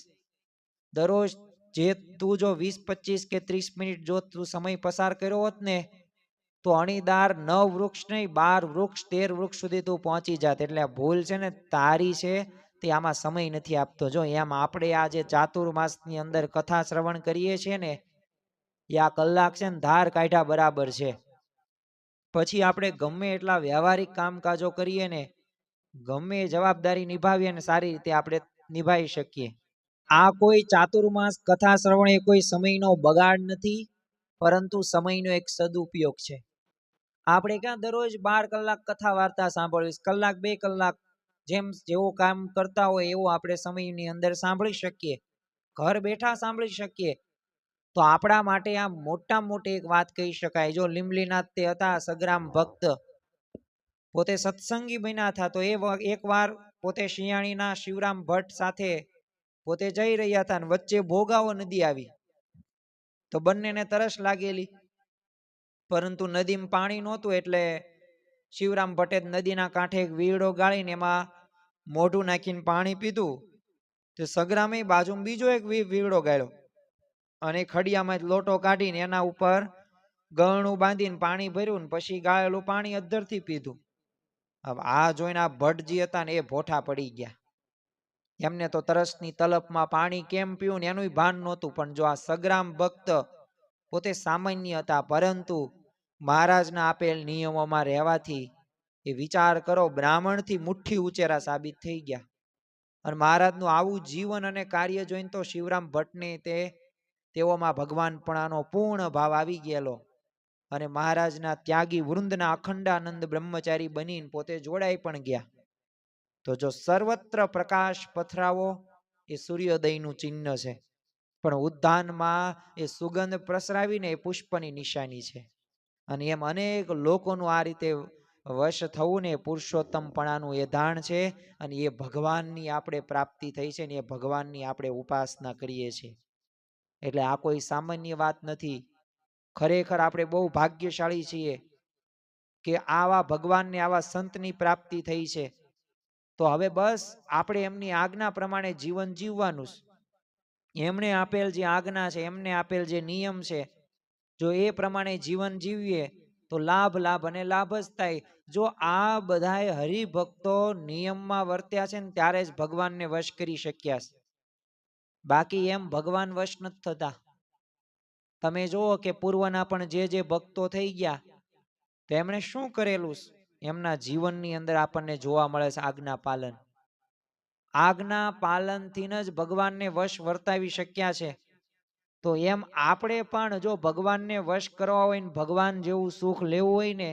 દરરોજ જે તું જો 20-25 કે 30 મિનિટ જો તું સમય પસાર કર્યો હોત ને તો અણીદાર 9 વૃક્ષ નહીં, 12 વૃક્ષ, 13 વૃક્ષ સુધી તું પહોંચી જાત. એટલે આ ભૂલ છે ને તારી છે, તે આમાં સમય નથી આપતો. જો એમ આપણે આ જે ચાતુર્માસની અંદર કથા શ્રવણ કરીએ છીએ ને, એ આ કલાક છે ને ધાર કાઢ્યા બરાબર છે. પછી આપણે ગમે એટલા વ્યવહારિક કામકાજો કરીએ ને, ગમે જવાબદારી નિભાવીએ ને, સારી રીતે આપણે નિભાવી શકીએ. આ કોઈ ચાતુર્માસ કથા શ્રવણ એ કોઈ સમયનો બગાડ નથી, પરંતુ સમયનો એક સદુપયોગ છે. આપણે ક્યાં દરરોજ 12 કલાક કથા વાર્તા સાંભળવી? કલાક 2 કલાક જેવું કામ કરતા હોય એવું આપણે સમયની અંદર સાંભળી શકીએ, ઘર બેઠા સાંભળી શકીએ. તો આપણા માટે આ મોટામાં મોટી એક વાત કહી શકાય. જો લીંબલીનાથ તે હતા સગ્રામ ભક્ત, પોતે સત્સંગી બન્યા હતા. તો એ એકવાર પોતે શિયાળીના શિવરામ ભટ્ટ સાથે પોતે જઈ રહ્યા હતા, અને વચ્ચે ભોગાવો નદી આવી. તો બંનેને તરસ લાગેલી, પરંતુ નદીમાં પાણી નહોતું. એટલે શિવરામ ભટ્ટે નદીના કાંઠે એક વીડો ગાળીને એમાં મોઢું નાખીને પાણી પીધું. તો સગ્રામે બાજુમાં બીજો એક વીડો ગાળ્યો અને ખડિયામાં લોટો કાઢીને એના ઉપર ગળણું બાંધીને પાણી ભર્યું ને પછી ગાળેલું પાણી અધ્ધરથી પીધું. હવે આ જોઈને આ ભટ્ટજી હતા ને એ ભોઠા પડી ગયા. એમને તો તરસની તલપમાં પાણી કેમ પીવું ને એનું ભાન નહોતું. પણ જો આ સગ્રામ ભક્ત પોતે સામાન્ય હતા, પરંતુ મહારાજના આપેલ નિયમોમાં રહેવાથી એ વિચાર કરો, બ્રાહ્મણથી મુઠ્ઠી ઉચેરા સાબિત થઈ ગયા. અને મહારાજનું આવું જીવન અને કાર્ય જોઈને તો શિવરામ ભટ્ટને તેઓમાં ભગવાનપણાનો પૂર્ણ ભાવ આવી ગયેલો. અને મહારાજના ત્યાગી વૃંદના અખંડાનંદ બ્રહ્મચારી બનીને પોતે જોડાઈ પણ ગયા. તો જો સર્વત્ર પ્રકાશ પથરાવો એ સૂર્યોદયનું ચિહ્ન છે, પણ ઉદ્યાનમાં એ સુગંધ પ્રસરાવીને એ પુષ્પની નિશાની છે. અને એમ અનેક લોકોનું આ રીતે વશ થવું ને પુરુષોત્તમપણાનું એ ધાણ છે. અને એ ભગવાનની આપણે પ્રાપ્તિ થઈ છે ને એ ભગવાનની આપણે ઉપાસના કરીએ છીએ. એટલે આ કોઈ સામાન્ય વાત નથી. ખરેખર આપણે બહુ ભાગ્યશાળી છીએ કે આવા ભગવાનને આવા સંતની પ્રાપ્તિ થઈ છે. તો હવે બસ આપણે એમની આજ્ઞા પ્રમાણે જીવન જીવવાનું છે. એમણે આપેલ જે આજ્ઞા છે, એમને આપેલ જે નિયમ છે, જો એ પ્રમાણે જીવન જીવીએ તો લાભ અને લાભ જ થાય. જો આ બધાય હરિભક્તો નિયમમાં વર્ત્યા છે ને ત્યારે જ ભગવાનને વશ કરી શક્યા છે. બાકી એમ ભગવાન વશ નથી થતા. તમે જુઓ કે પૂર્વના પણ જે ભક્તો થઈ ગયા તો એમણે શું કરેલું? એમના જીવનની અંદર આપણને જોવા મળે છે આજ્ઞા પાલન. આજ્ઞા પાલનથી જ ભગવાનને વશ વર્તાવી શક્યા છે. તો એમ આપણે પણ જો ભગવાનને વશ કરવા હોય ને ભગવાન જેવું સુખ લેવું હોય ને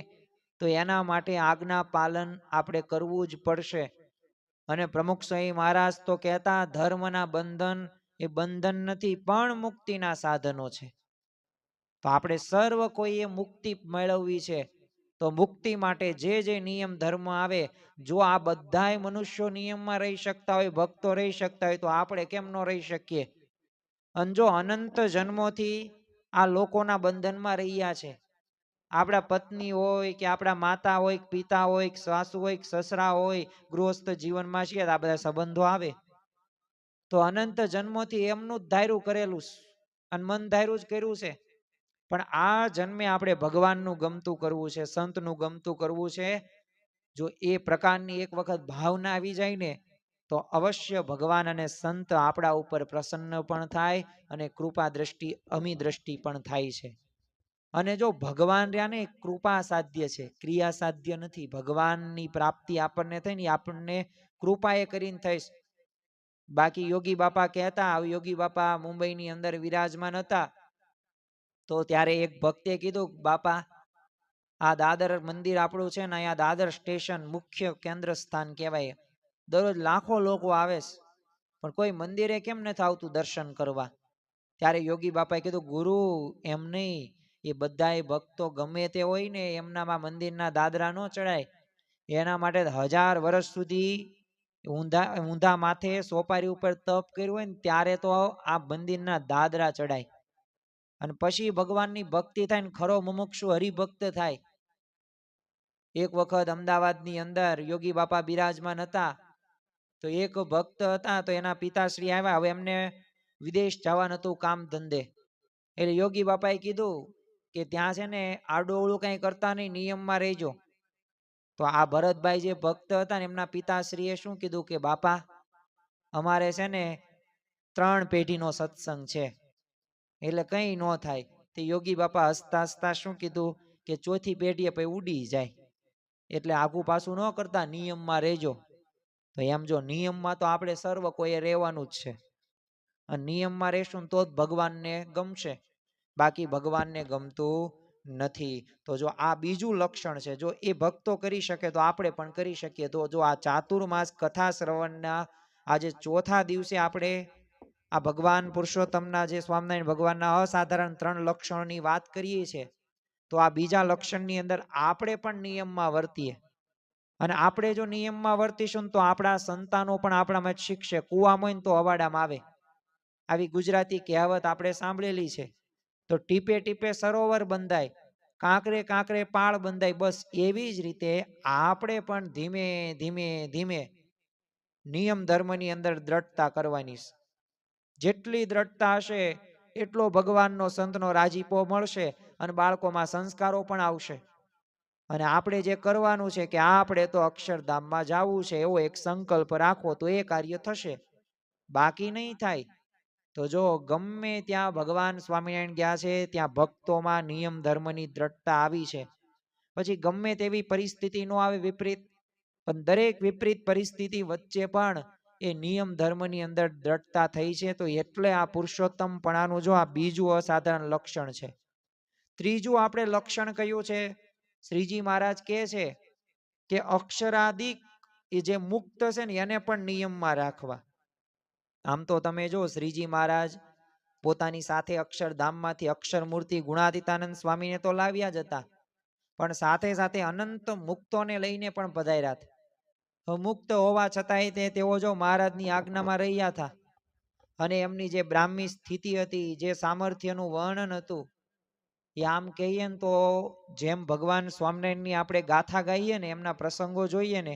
તો એના માટે આજ્ઞા પાલન આપણે કરવું જ પડશે. અને પ્રમુખ સ્વામી મહારાજ તો કહેતા ધર્મના બંધન એ બંધન નથી પણ મુક્તિના સાધનો છે. તો આપણે સર્વ કોઈએ મુક્તિ મેળવવી છે. તો મુક્તિ માટે જે નિયમ ધર્મ આવે, જો આ બધાય મનુષ્યો નિયમમાં રહી શકતા હોય, ભક્તો રહી શકતા હોય, તો આપણે કેમ ન રહી શકીએ? અને જો અનંત જન્મોથી આ લોકોના બંધનમાં રહ્યા છે, આપણા પત્ની હોય કે આપણા માતા હોય કે પિતા હોય કે સાસુ હોય કે સસરા હોય, ગૃહસ્થ જીવનમાં છીએ આ બધા સંબંધો આવે, તો અનંત જન્મોથી એમનું જ ધાર્યું કરેલું અને મન ધાર્યું જ કર્યું છે. પણ આ જન્મે આપણે ભગવાનનું ગમતું કરવું છે, સંતનું ગમતું કરવું છે. જો એ પ્રકારની એક વખત ભાવના આવી જાય ને તો અવશ્ય ભગવાન અને સંત આપણા ઉપર પ્રસન્ન પણ થાય અને કૃપા દ્રષ્ટિ અમી દ્રષ્ટિ પણ થાય છે. અને જો ભગવાન રહ્યા ને કૃપા સાધ્ય છે, ક્રિયા સાધ્ય નથી. ભગવાનની પ્રાપ્તિ આપણને થઈ ને આપણને કૃપા એ કરીને થઈશ. બાકી યોગી બાપા કહેતા, યોગી બાપા મુંબઈની અંદર વિરાજમાન હતા, તો ત્યારે એક ભક્તે કીધું, બાપા આ દાદર મંદિર આપણું છે ને, અહીંયા દાદર સ્ટેશન મુખ્ય કેન્દ્ર સ્થાન કહેવાય, દરરોજ લાખો લોકો આવે છે, પણ કોઈ મંદિરે કેમ નથી આવતું દર્શન કરવા? ત્યારે યોગી બાપાએ કીધું, ગુરુ એમ નહીં, એ બધાય ભક્તો ગમે તે હોય ને એમનામાં મંદિરના દાદરા ન ચડાય. એના માટે 1000 વર્ષ સુધી ઊંધા માથે સોપારી ઉપર તપ કર્યું હોય ને ત્યારે તો આ મંદિરના દાદરા ચડાય. અને પછી ભગવાનની ભક્તિ થાય ને ખરો મુમુક્ષુ હરિભક્ત થાય. એક વખત અમદાવાદની અંદર યોગી બાપા બિરાજમાન હતા, તો એક ભક્ત હતા, તો એના પિતાશ્રી આવ્યા. હવે એમને વિદેશ જવાનું હતું કામ ધંધે, એટલે યોગી બાપાએ કીધું કે ત્યાં છે ને આડોવળું કઈ કરતા નહીં, નિયમમાં રહેજો. તો આ ભરતભાઈ જે ભક્ત હતા ને એમના પિતાશ્રીએ શું કીધું કે બાપા અમારે છે ને 3 પેઢીનો સત્સંગ છે, એટલે કઈ ન થાય. તે યોગી બાપા હસતા હસતા શું કીધું કે 4થી પેઢીએ પછી ઉડી જાય, એટલે આગુ પાછું ન કરતા, નિયમમાં રહેજો. તો એમ જો નિયમમાં તો આપણે સર્વ કોઈએ રહેવાનું જ છે, અને નિયમમાં રહેશું તો જ ભગવાનને ગમશે, બાકી ભગવાનને ગમતું નથી. તો જો આ બીજું લક્ષણ છે, જો એ ભક્તો કરી શકે તો આપણે પણ કરી શકીએ. તો જો આ ચાતુર્માસ કથા શ્રવણના આજે 4થા દિવસે આપણે આ ભગવાન પુરુષોત્તમના જે સ્વામિનારાયણ ભગવાનના અસાધારણ 3 લક્ષણોની વાત કરીએ છીએ, તો આ બીજા લક્ષણની અંદર આપણે પણ નિયમમાં વર્તીએ. અને આપણે જો નિયમમાં વર્તીશું તો આપણા સંતાનો પણ આપણામાં શીખશે. કૂવામાં હોય ને તો અવાડામાં આવે, આવી ગુજરાતી કહેવત આપણે સાંભળેલી છે. તો ટીપે ટીપે સરોવર બંધાય, કાંકરે કાંકરે પાળ બંધાય. બસ એવી જ રીતે આપણે પણ ધીમે ધીમે ધીમે નિયમ ધર્મની અંદર દ્રઢતા કરવાની છે. જેટલી દ્રઢતા હશે એટલો ભગવાનનો સંતનો રાજીપો મળશે અને બાળકોમાં સંસ્કારો પણ આવશે. અને આપણે જે કરવાનું છે કે આપણે તો અક્ષરધામમાં જવું છે એવો એક સંકલ્પ રાખો તો એ કાર્ય થશે, બાકી નહીં થાય. તો જો ગમે ત્યાં ભગવાન સ્વામિનારાયણ ગયા છે ત્યાં ભક્તોમાં નિયમ ધર્મની દ્રઢતા આવી છે. પછી ગમે તેવી પરિસ્થિતિ ન આવે વિપરીત, પણ દરેક વિપરીત પરિસ્થિતિ વચ્ચે પણ એ નિયમ ધર્મની અંદર દ્રઢતા થઈ છે. તો એટલે આ પુરુષોત્તમપણાનું જો આ બીજું અસાધારણ લક્ષણ છે. ત્રીજું આપણે લક્ષણ કયું છે? શ્રીજી મહારાજ કહે છે કે અક્ષરાદિક એ જે મુક્ત છે ને એને પણ નિયમમાં રાખવા. આમ તો તમે જો શ્રીજી મહારાજ પોતાની સાથે અક્ષરધામમાંથી અક્ષર મૂર્તિ ગુણાતીતાનંદ સ્વામીને તો લાવ્યા જ હતા, પણ સાથે સાથે અનંત મુક્તોને લઈને પણ પધાર્યા હતા. મુક્ત હોવા છતાંય તેઓ જો મહારાજની આજ્ઞામાં રહ્યા હતા. અને એમની જે બ્રાહ્મી સ્થિતિ હતી, જે સામર્થ્યનું વર્ણન હતું, એ આમ કહીએ ને તો જેમ ભગવાન સ્વામિનારાયણની આપણે ગાથા ગાઈએ ને, એમના પ્રસંગો જોઈએ ને,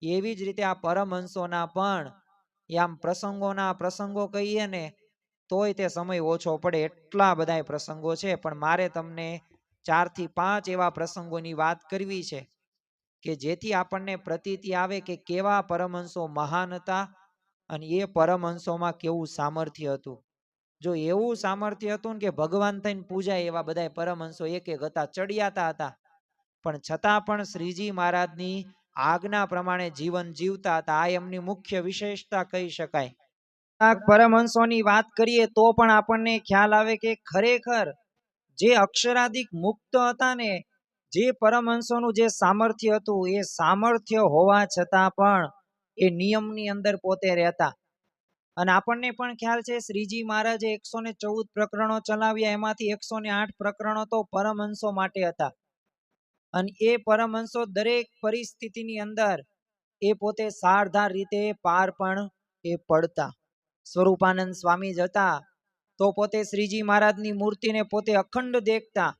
એવી જ રીતે આ પરમહંસોના પણ એ આમ પ્રસંગો કહીએ ને તોય તે સમય ઓછો પડે, એટલા બધા પ્રસંગો છે. પણ મારે તમને 4 થી 5 એવા પ્રસંગોની વાત કરવી છે કે જેથી આપણને પ્રતીતિ આવે કે કેવા પરમહંસો મહાન હતા અને એ પરમહંસોમાં કેવું સામર્થ્ય હતું. જો એવું સામર્થ્ય હતું ને કે ભગવાન થઈને પૂજાય એવા બધા પરમહંસો એક એક હતા, ચડિયાતા હતા. પણ છતાં પણ શ્રીજી મહારાજની આજ્ઞા પ્રમાણે જીવન જીવતા હતા. આ એમની મુખ્ય વિશેષતા કહી શકાય. પરમહંસોની વાત કરીએ તો પણ આપણને ખ્યાલ આવે કે ખરેખર જે અક્ષરાધિક મુક્ત હતા ને, જે પરમહંસોનું જે સામર્થ્ય હતું, એ સામર્થ્ય હોવા છતાં પણ એ નિયમની અંદર પોતે રહેતા. અને આપણને પણ ખ્યાલ છે શ્રીજી મહારાજે 114 પ્રકરણો ચલાવ્યા, એમાંથી 108 પ્રકરણો તો પરમહંસો માટે હતા. અને એ પરમહંસો દરેક પરિસ્થિતિની અંદર એ પોતે સારધાર રીતે પાર પણ એ પડતા. સ્વરૂપાનંદ સ્વામી જતા તો પોતે શ્રીજી મહારાજની મૂર્તિને પોતે અખંડ દેખતા,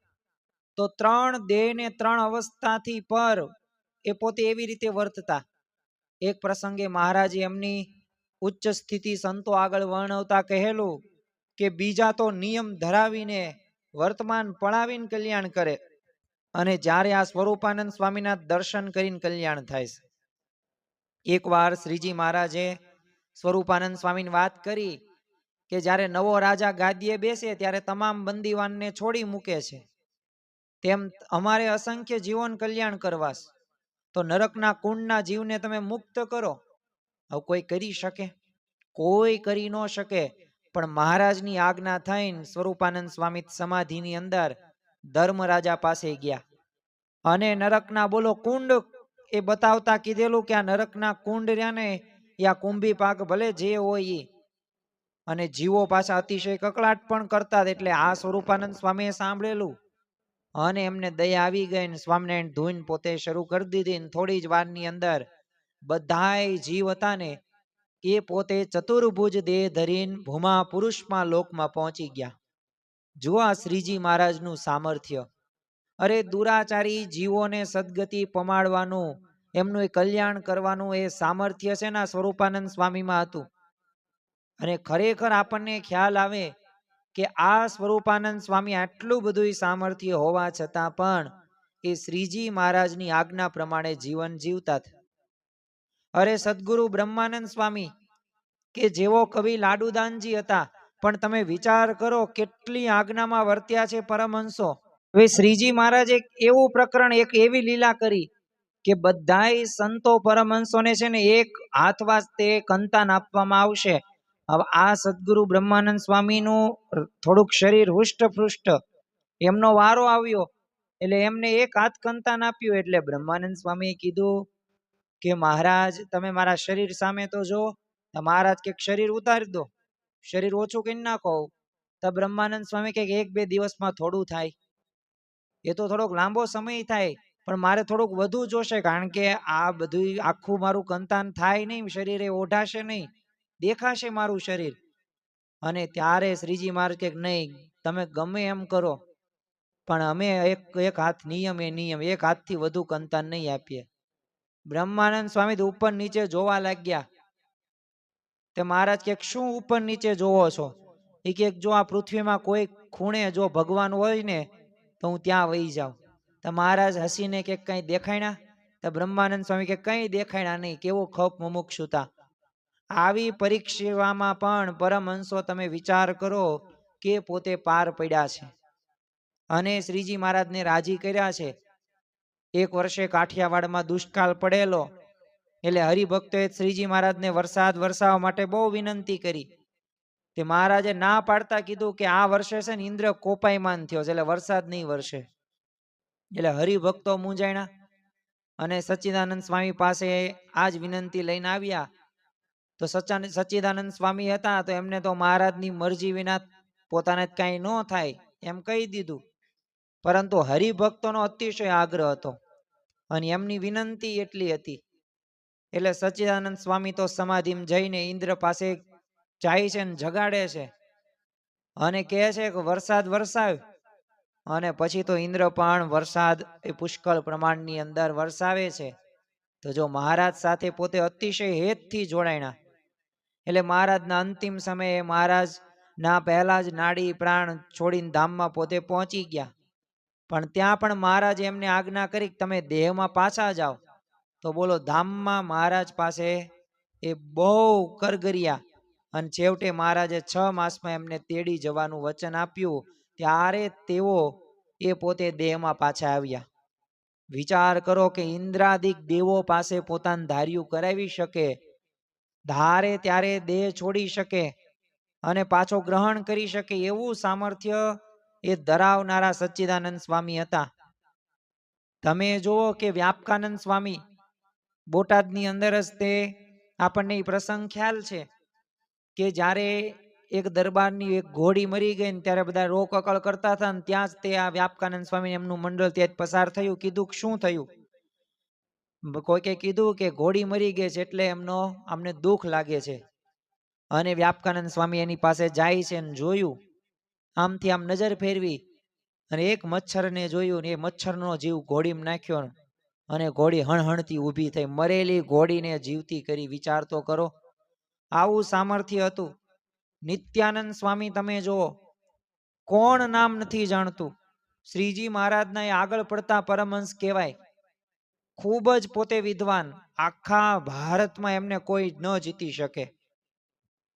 તો 3 દેહ ને 3 અવસ્થાથી પર એ પોતે એવી રીતે વર્તતા. એક પ્રસંગે મહારાજે એમની ઉચ્ચ સ્થિતિ સંતો આગળ વર્ણવતા કહેલું કે બીજા તો નિયમ ધરાવીને વર્તમાન પળાવીને કલ્યાણ કરે, અને જ્યારે આ સ્વરૂપાનંદ સ્વામીના દર્શન કરીને કલ્યાણ થાય છે. એકવાર શ્રીજી મહારાજે સ્વરૂપાનંદ સ્વામીની વાત કરી કે જ્યારે નવો રાજા ગાદીએ બેસે ત્યારે તમામ બંદીવાનને છોડી મૂકે છે, તેમ અમારે અસંખ્ય જીવન કલ્યાણ કરવા, તો નરકના કુંડના જીવને તમે મુક્ત કરો. હવે કોઈ કરી શકે? કોઈ કરી ન શકે. પણ મહારાજની આજ્ઞા થઈને સ્વરૂપાનંદ સ્વામી સમાધિની અંદર ધર્મરાજા પાસે ગયા અને નરકના બોલો કુંડ એ બતાવતા કીધેલું કે આ નરકના કુંડ રહ્યા ને, યા કુંભી પાક ભલે જે હોય એ, અને જીવો પાછા અતિશય કકળાટ પણ કરતા. એટલે આ સ્વરૂપાનંદ સ્વામીએ સાંભળેલું અને એમને દયા આવી ગઈ ને સ્વામિનારાયણ ધૂન પોતે શરૂ કરી દીધી. થોડી જ વારની અંદર બધાય જીવ હતા ને એ પોતે ચતુર્ભુજ દેહ ધરીને ભૂમા પુરુષમાં લોકમાં પહોંચી ગયા. જુઓ આ શ્રીજી મહારાજનું સામર્થ્ય. અરે દુરાચારી જીવોને સદગતિ પમાડવાનું, એમનું એ કલ્યાણ કરવાનું એ સામર્થ્ય છે ને સ્વરૂપાનંદ સ્વામીમાં હતું. અને ખરેખર આપણને ખ્યાલ આવે કે આ સ્વરૂપાનંદ સ્વામી આટલું બધું સામર્થ્ય હોવા છતાં પણ એ શ્રીજી મહારાજની આજ્ઞા પ્રમાણે જીવન જીવતા. અરે સદગુરુ બ્રહ્માનંદ સ્વામી કે જેવો કવિ લાડુદાનજી હતા, પણ તમે વિચાર કરો કેટલી આજ્ઞામાં વર્ત્યા છે પરમહંસો. હવે શ્રીજી મહારાજ એક એવું પ્રકરણ, એક એવી લીલા કરી કે બધાય સંતો પરમહંસોને છે ને એક હાથવાસ તે કંતાન આપવામાં આવશે. હવે આ સદગુરુ બ્રહ્માનંદ સ્વામીનું થોડુંક શરીર હુષ્ટપૃષ્ટ, એમનો વારો આવ્યો એટલે એમને એક હાથ કંતાન આપ્યું. એટલે બ્રહ્માનંદ સ્વામીએ કીધું કે મહારાજ તમે મારા શરીર સામે તો જો. મહારાજ કે શરીર ઉતારી દો, શરીર ઓછું કરી નાખો. તો બ્રહ્માનંદ સ્વામી કે 1-2 દિવસમાં થોડું થાય, એ તો થોડોક લાંબો સમય થાય, પણ મારે થોડુંક વધુ જોશે, કારણ કે આ બધું આખું મારું કંતાન થાય નહીં, શરીરે ઓઢાશે નહીં, દેખાશે મારું શરીર. અને ત્યારે શ્રીજી મહારાજ કે નહીં, તમે ગમે એમ કરો પણ અમે એક હાથ નિયમ, એ નિયમ, એક હાથથી વધુ કંતાન નહીં આપીએ. બ્રહ્માનંદ સ્વામી તો ઉપર નીચે જોવા લાગ્યા. તે મહારાજ કે શું ઉપર નીચે જોવો છો? એ કે જો આ પૃથ્વીમાં કોઈ ખૂણે જો ભગવાન હોય ને તો હું ત્યાં વહી જાઉં. તો મહારાજ હસીને કે કઈ દેખાયણા? તો બ્રહ્માનંદ સ્વામી કે કઈ દેખાયણા નહીં. કેવો ખપ મુમુક્ષુતા. આવી પરીક્ષામાં પણ પરમહંસો તમે વિચાર કરો કે પોતે પાર પડ્યા છે અને શ્રીજી મહારાજને રાજી કર્યા છે. એક વર્ષે કાઠિયાવાડમાં દુષ્કાળ પડેલો, એટલે હરિભક્તોએ શ્રીજી મહારાજને વરસાદ વરસાવવા માટે બહુ વિનંતી કરી. તે મહારાજે ના પાડતા કીધું કે આ વર્ષે છે ને ઇન્દ્ર કોપાયમાન થયો છે, એટલે વરસાદ નહીં વરસે. એટલે હરિભક્તો મૂંઝાણા અને સચ્ચિદાનંદ સ્વામી પાસે આ જ વિનંતી લઈને આવ્યા. તો સચ્ચિદાનંદ સ્વામી હતા તો એમને તો મહારાજની મરજી વિના પોતાને કાંઈ ન થાય એમ કહી દીધું. પરંતુ હરિભક્તોનો અતિશય આગ્રહ હતો અને એમની વિનંતી એટલી હતી. એટલે સચ્ચિદાનંદ સ્વામી તો સમાધિમાં જઈને ઇન્દ્ર પાસે જાય છે ને જગાડે છે અને કહે છે કે વરસાદ વરસાવ. અને પછી તો ઇન્દ્ર પણ વરસાદ એ પુષ્કળ પ્રમાણની અંદર વરસાવે છે. તો જો મહારાજ સાથે પોતે અતિશય હેતથી જોડાયણા. એટલે મહારાજના અંતિમ સમયે મહારાજ ના પહેલા જ નાડી પ્રાણ છોડીને ધામમાં પોતે પહોંચી ગયા. પણ ત્યાં પણ મહારાજે એમને આજ્ઞા કરી કે તમે દેહમાં પાછા જાઓ. તો બોલો ધામમાં મહારાજ પાસે એ બહુ કરગરિયા અને છેવટે મહારાજે 6 માસમાં એમને તેડી જવાનું વચન આપ્યું. ત્યારે તેઓ એ પોતે દેહમાં પાછા આવ્યા. વિચાર કરો કે ઇન્દ્રાદિક દેવો પાસે પોતાનું ધાર્યું કરાવી શકે, ધારે ત્યારે દેહ છોડી શકે અને પાછો ગ્રહણ કરી શકે એવું સામર્થ્ય એ ધરાવનારા સચ્ચિદાનંદ સ્વામી હતા. તમે જુઓ કે વ્યાપકાનંદ સ્વામી બોટાદની અંદર જ તે આપણને એ પ્રસંગ ખ્યાલ છે કે જ્યારે એક દરબારની એક ઘોડી મરી ગઈ ને ત્યારે બધા રોકકળ કરતા હતા ને ત્યાં જ તે આ વ્યાપકાનંદ સ્વામી એમનું મંડળ ત્યાં પસાર થયું. કીધું શું થયું? કોઈકે કીધું કે ઘોડી મરી ગઈ છે એટલે એમનો અમને દુઃખ લાગે છે. અને વ્યાપકાનંદ સ્વામી એની પાસે જાય છે અને જોયું, આમથી આમ નજર ફેરવી અને એક મચ્છરને જોયું ને એ મચ્છરનો જીવ ઘોડીમાં નાખ્યો અને ઘોડી હણહણતી ઊભી થઈ, મરેલી ઘોડીને જીવતી કરી. વિચાર તો કરો, આવું સામર્થ્ય હતું. નિત્યાનંદ સ્વામી તમે જુઓ, કોણ નામ નથી જાણતું, શ્રીજી મહારાજના એ આગળ પડતા પરમહંસ કહેવાય. ખૂબ જ પોતે વિદ્વાન, આખા ભારતમાં એમને કોઈ ન જીતી શકે.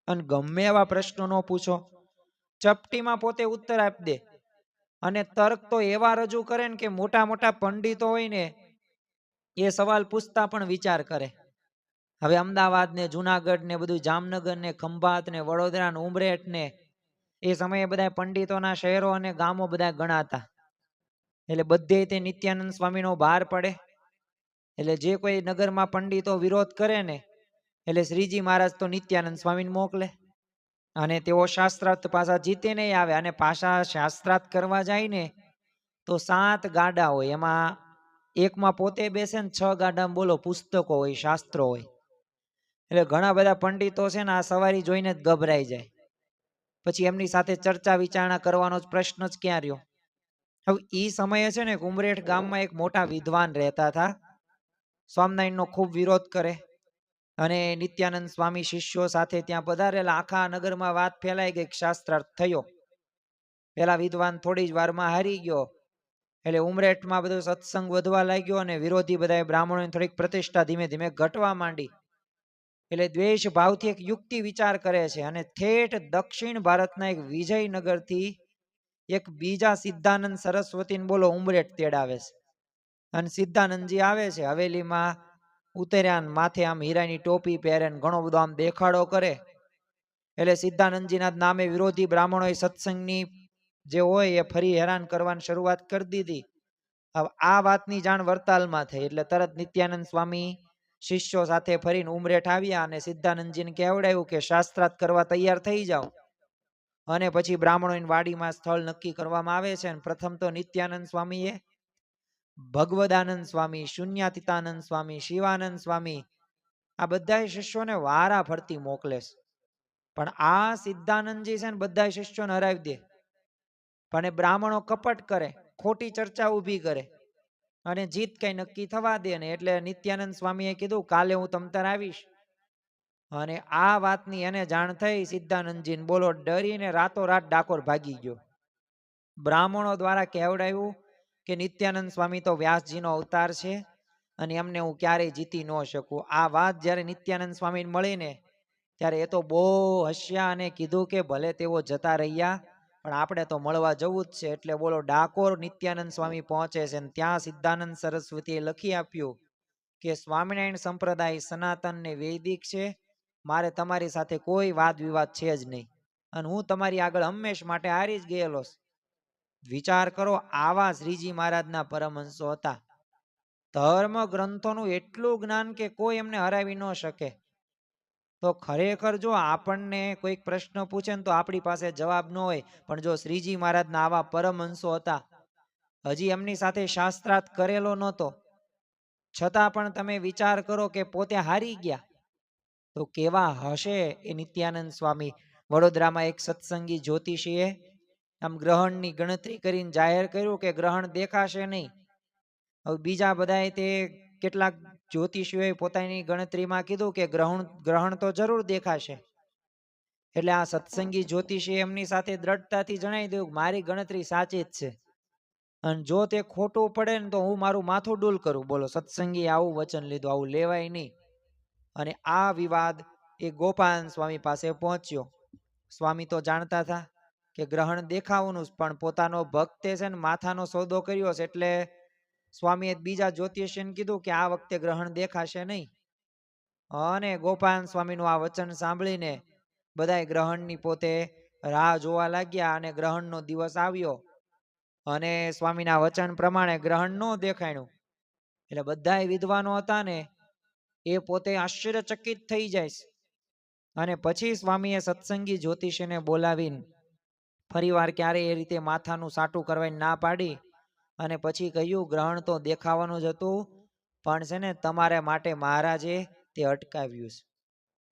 અને ગમે એવા પ્રશ્નો ન પૂછો, ચપટીમાં પોતે ઉત્તર આપી દે. અને તર્ક તો એવા રજૂ કરે ને કે મોટા મોટા પંડિતો હોય ને એ સવાલ પૂછતા પણ વિચાર કરે. હવે અમદાવાદ ને જુનાગઢ ને બધું જામનગર ને ખંભાત ને વડોદરા ને ઉમરેઠ ને એ સમયે બધા પંડિતોના શહેરો અને ગામો બધા ગણાતા. એટલે બધે તે નિત્યાનંદ સ્વામીનો ભાર પડે. એટલે જે કોઈ નગરમાં પંડિતો વિરોધ કરે ને એટલે શ્રીજી મહારાજ તો નિત્યાનંદ સ્વામીને મોકલે અને તેઓ શાસ્ત્રાર્થ પાછા જીતે નહીં આવે. અને પાછા શાસ્ત્રાર્થ કરવા જાય ને તો 7 ગાડા હોય, એમાં એકમાં પોતે બેસે ને 6 ગાડામાં બોલો પુસ્તકો હોય, શાસ્ત્રો હોય. એટલે ઘણા બધા પંડિતો છે ને આ સવારી જોઈને જ ગભરાઈ જાય. પછી એમની સાથે ચર્ચા વિચારણા કરવાનો જ પ્રશ્ન જ ક્યાં રહ્યો. હવે એ સમયે છે ને ઉમરેઠ ગામમાં એક મોટા વિદ્વાન રહેતા હતા, સ્વામિનારાયણનો ખૂબ વિરોધ કરે અને નિત્યાનંદ સ્વામી શિષ્યો સાથે ત્યાં પધારેલા. આખા નગરમાં વાત ફેલાઈ ગઈ, શાસ્ત્રાર્થ થયો. પેલા વિદ્વાન થોડી જ વારમાં હારી ગયો એટલે ઉમરેઠમાં બધો સત્સંગ વધવા લાગ્યો અને વિરોધી બધા બ્રાહ્મણોની થોડીક પ્રતિષ્ઠા ધીમે ધીમે ઘટવા માંડી. એટલે દ્વેષ ભાવથી એક યુક્તિ વિચાર કરે છે અને ઠેઠ દક્ષિણ ભારતના એક વિજયનગરથી એક બીજા સિદ્ધાનંદ સરસ્વતીને બોલો ઉમરેઠ તેડાવે છે. અને સિદ્ધાનંદજી આવે છે હવેલીમાં ઉતર્યા, માથે આમ હીરાની ટોપી પહેરે, ઘણો બધો આમ દેખાડો કરે. એટલે સિદ્ધાનંદજીના નામે વિરોધી બ્રાહ્મણોએ સત્સંગની જે હોય એ ફરી હેરાન કરવાની શરૂઆત કરી દીધી. હવે આ વાતની જાણ વરતાલમાં થઈ એટલે તરત નિત્યાનંદ સ્વામી શિષ્યો સાથે ફરીને ઉમરેઠ આવ્યા અને સિદ્ધાનંદજીને કહેવડાવ્યું કે શાસ્ત્રાર્થ કરવા તૈયાર થઈ જાઓ. અને પછી બ્રાહ્મણોની વાડીમાં સ્થળ નક્કી કરવામાં આવે છે. પ્રથમ તો નિત્યાનંદ સ્વામીએ ભગવદાનંદ સ્વામી, શૂન્યાતીતાનંદ સ્વામી, શિવાનંદ સ્વામી આ બધા શિષ્યોને વારા ફરતી મોકલે છે. પણ આ સિદ્ધાનંદજી છે ને બધા શિષ્યોને હરાવી દે. પણ બ્રાહ્મણો કપટ કરે, ખોટી ચર્ચા ઊભી કરે અને જીત કઈ નક્કી થવા દે ને. એટલે નિત્યાનંદ સ્વામીએ કીધું કાલે હું તમ તાર આવીશ. અને આ વાતની એને જાણ થઈ સિદ્ધાનંદજીને, બોલો ડરીને રાતોરાત ડાકોર ભાગી ગયો. બ્રાહ્મણો દ્વારા કહેવડાવ્યું કે નિત્યાનંદ સ્વામી તો વ્યાસજીનો અવતાર છે અને એમને હું ક્યારેય જીતી ન શકું. આ વાત જ્યારે નિત્યાનંદ સ્વામીને મળીને ત્યારે એ તો બહુ હસ્યા અને કીધું કે ભલે તેઓ જતા રહ્યા પણ આપણે તો મળવા જવું જ છે. એટલે બોલો ડાકોર નિત્યાનંદ સ્વામી પહોંચે છે. ત્યાં સિદ્ધાનંદ સરસ્વતીએ લખી આપ્યું કે સ્વામિનારાયણ સંપ્રદાય સનાતન ને વૈદિક છે, મારે તમારી સાથે કોઈ વાદ વિવાદ છે જ નહીં અને હું તમારી આગળ હંમેશ માટે હારી જ ગયેલો. વિચાર કરો, આવા શ્રીજી મહારાજના પરમહંસો હતા. ધર્મ ગ્રંથોનું એટલું જ્ઞાન કે કોઈ એમને હરાવી ન શકે. તો ખરેખર જો આપણને કોઈક પ્રશ્ન પૂછે ને તો આપણી પાસે જવાબ ન હોય, પણ જો શ્રીજી મહારાજના આવા પરમહંસો હતા, હજી એમની સાથે શાસ્ત્રાર્થ કરેલો નહોતો છતાં પણ તમે વિચાર કરો કે પોતે હારી ગયા તો કેવા હશે એ નિત્યાનંદ સ્વામી. વડોદરામાં એક સત્સંગી જ્યોતિષીએ આમ ગ્રહણની ગણતરી કરીને જાહેર કર્યું કે ગ્રહણ દેખાશે નહીં. હવે બીજા બધાએ તે કેટલાક જ્યોતિષીઓએ પોતાની ગણતરીમાં કીધું કે ગ્રહણ તો જરૂર દેખાશે. એટલે આ સત્સંગી જ્યોતિષીએ એમની સાથે દ્રઢતાથી જણાવી દઉં મારી ગણતરી સાચી જ છે અને જો તે ખોટું પડે ને તો હું મારું માથું ડૂલ કરું. બોલો, સત્સંગી આવું વચન લીધું, આવું લેવાય નહીં. અને આ વિવાદ એ ગોપાલ સ્વામી પાસે પહોંચ્યો. સ્વામી તો જાણતા હતા કે ગ્રહણ દેખાવાનું, પણ પોતાનો ભક્તે છે ને માથાનો સોદો કર્યો છે એટલે સ્વામીએ બીજા જ્યોતિષીને કીધું કે આ વખતે ગ્રહણ દેખાશે નહીં. અને ગોપાલ સ્વામીનું આ વચન સાંભળીને બધાય ગ્રહણની પોતે રાહ જોવા લાગ્યા અને ગ્રહણનો દિવસ આવ્યો અને સ્વામીના વચન પ્રમાણે ગ્રહણ ન દેખાણું. એટલે બધાય વિદ્વાનો હતા ને એ પોતે આશ્ચર્યચકિત થઈ જાય. અને પછી સ્વામીએ સત્સંગી જ્યોતિષીને બોલાવીને ફરીવાર ક્યારે એ રીતે માથાનું સાટું કરવાની ના પાડી અને પછી કહ્યું ગ્રહણ તો દેખાવાનું જ હતું, પણ છે ને તમારા માટે મહારાજે તે અટકાવ્યું છે.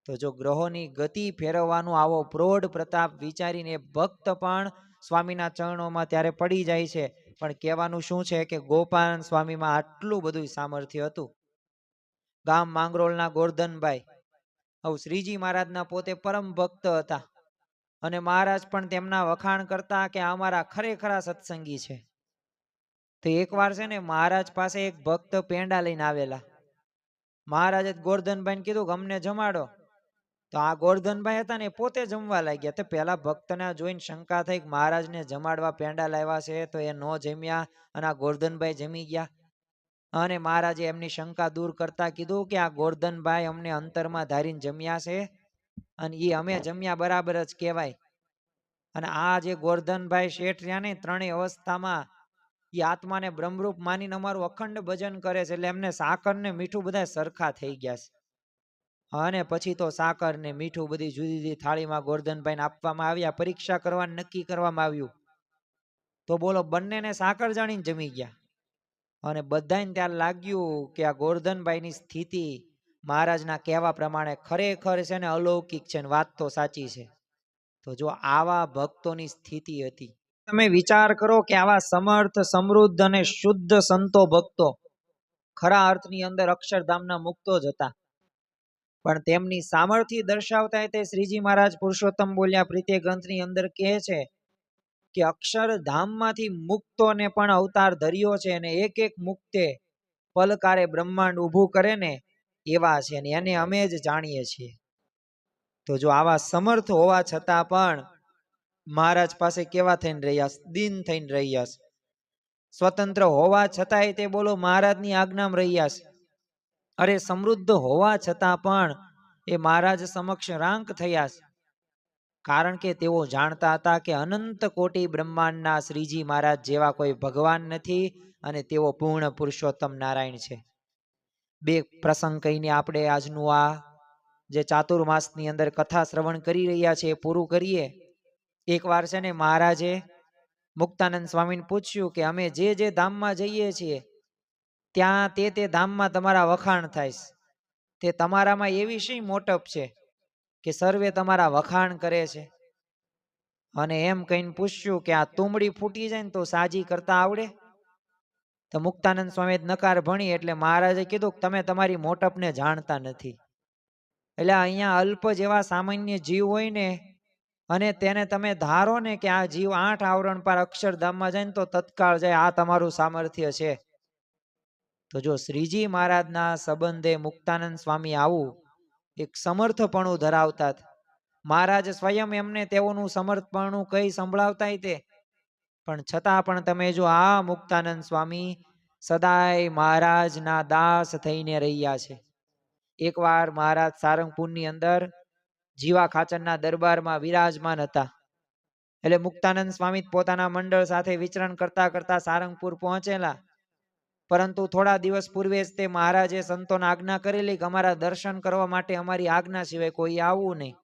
તો જો ગ્રહોની ગતિ ફેરવવાનો આવો પ્રૌઢ પ્રતાપ વિચારીને ભક્ત પણ સ્વામીના ચરણોમાં ત્યારે પડી જાય છે. પણ કહેવાનું શું છે કે ગોપાલ સ્વામીમાં આટલું બધું સામર્થ્ય હતું. ગામ માંગરોળના ગોરધનભાઈ હવે શ્રીજી મહારાજના પોતે પરમ ભક્ત હતા અને મહારાજ પણ તેમના વખાણ કરતા કે અમારા ખરેખરા સત્સંગી છે. તો એકવાર છે ને મહારાજ પાસે એક ભક્ત પેંડા લઈને આવેલા. મહારાજે ગોરધનભાઈને કીધું કે અમને જમાડો. તો આ ગોરધનભાઈ હતા ને પોતે જમવા લાગ્યા. તો પેલા ભક્તને જોઈને શંકા થઈ કે મહારાજને જમાડવા પેંડા લાવ્યા છે તો એ નો જમ્યા અને આ ગોરધનભાઈ જમી ગયા. અને મહારાજે એમની શંકા દૂર કરતા કીધું કે આ ગોરધનભાઈ અમને અંતરમાં ધારીને જમ્યા છે અને એ અમે જમ્યા બરાબર જ કહેવાય. અને આ જે ગોરધનભાઈ શેઠ રહ્યા ને ત્રણેય અવસ્થામાં એ આત્માને બ્રહ્મરૂપ માનીને અમારું અખંડ ભજન કરે છે. એટલે એમને સાકર ને મીઠું બધા સરખા થઈ ગયા છે. અને પછી તો સાકર ને મીઠું બધી જુદી જુદી થાળીમાં ગોરધનભાઈને આપવામાં આવ્યા. પરીક્ષા કરવાનું નક્કી કરવામાં આવ્યું. તો બોલો બંનેને સાકર જાણીને જમી ગયા. અને બધાને ત્યાં લાગ્યું કે આ ગોરધનભાઈની સ્થિતિ મહારાજના કહેવા પ્રમાણે ખરેખર છે ને અલૌકિક છે ને વાત તો સાચી છે. તો જો આવા ભક્તોની સ્થિતિ હતી. તમે વિચાર કરો કે આવા સમર્થ સમૃદ્ધ અને શુદ્ધ સંતો ભક્તો ખરા અર્થની અંદર અક્ષરધામના મુક્તો જ હતા. પણ તેમની સામર્થ્ય દર્શાવતા તે શ્રીજી મહારાજ પુરુષોત્તમ બોલ્યા પ્રીતિ ગ્રંથની અંદર કહે છે કે અક્ષરધામમાંથી મુક્તોને પણ અવતાર ધર્યો છે અને એક એક મુક્તે પલકારે બ્રહ્માંડ ઊભું કરે ને એવા છે અને એને અમે જ જાણીએ છીએ. તો જો આવા સમર્થ હોવા છતાં પણ મહારાજ પાસે કેવા થઈને રહ્યા, દીન થઈને રહ્યા છે. સ્વતંત્ર હોવા છતાંય તે બોલો મહારાજની આજ્ઞામાં રહ્યા છે. અરે સમૃદ્ધ હોવા છતાં પણ એ મહારાજ સમક્ષ રાંક થયા છે. કારણ કે તેઓ જાણતા હતા કે અનંત કોટી બ્રહ્માંડના શ્રીજી મહારાજ જેવા કોઈ ભગવાન નથી અને તેઓ પૂર્ણ પુરુષોત્તમ નારાયણ છે. બે પ્રસંગ કહીને આપણે આજનું આ જે ચાતુર્માસની અંદર કથા શ્રવણ કરી રહ્યા છે એ પૂરું કરીએ. એકવાર છે ને મહારાજે મુક્તાનંદ સ્વામીને પૂછ્યું કે અમે જે જે ધામમાં જઈએ છીએ ત્યાં તે ધામમાં તમારા વખાણ થાય તે તમારામાં એવી શી મોટપ છે કે સર્વે તમારા વખાણ કરે છે. અને એમ કહીને પૂછ્યું કે આ તુંબડી ફૂટી જાય ને તો સાજી કરતા આવડે? તો મુક્તાનંદ સ્વામી નકાર ભણી એટલે મહારાજે કીધું કે તમે તમારી મોટપને જાણતા નથી. એટલે અહીંયા અલ્પ જેવા સામાન્ય જીવ હોય ને અને તેને તમે ધારો ને કે આ જીવ 8 આવરણ પર અક્ષરધામમાં જાય ને તો તત્કાળ જાય, આ તમારું સામર્થ્ય છે. તો જો શ્રીજી મહારાજના સંબંધે મુક્તાનંદ સ્વામી આવું એક સમર્થપણું ધરાવતા, મહારાજ સ્વયં એમને તેઓનું સમર્થપણું કઈ સંભળાવતા તે, પણ છતાં પણ તમે જો આ મુક્તાનંદ સ્વામી સદાય મહારાજના દાસ થઈને રહ્યા છે. એકવાર મહારાજ સારંગપુરની અંદર જીવા ખાચરના દરબારમાં વિરાજમાન હતા. એટલે મુક્તાનંદ સ્વામી પોતાના મંડળ સાથે વિચરણ કરતા કરતા સારંગપુર પહોંચેલા. પરંતુ થોડા દિવસ પૂર્વે જ તે મહારાજે સંતોને આજ્ઞા કરેલી કે અમારા દર્શન કરવા માટે અમારી આજ્ઞા સિવાય કોઈ આવવું નહીં.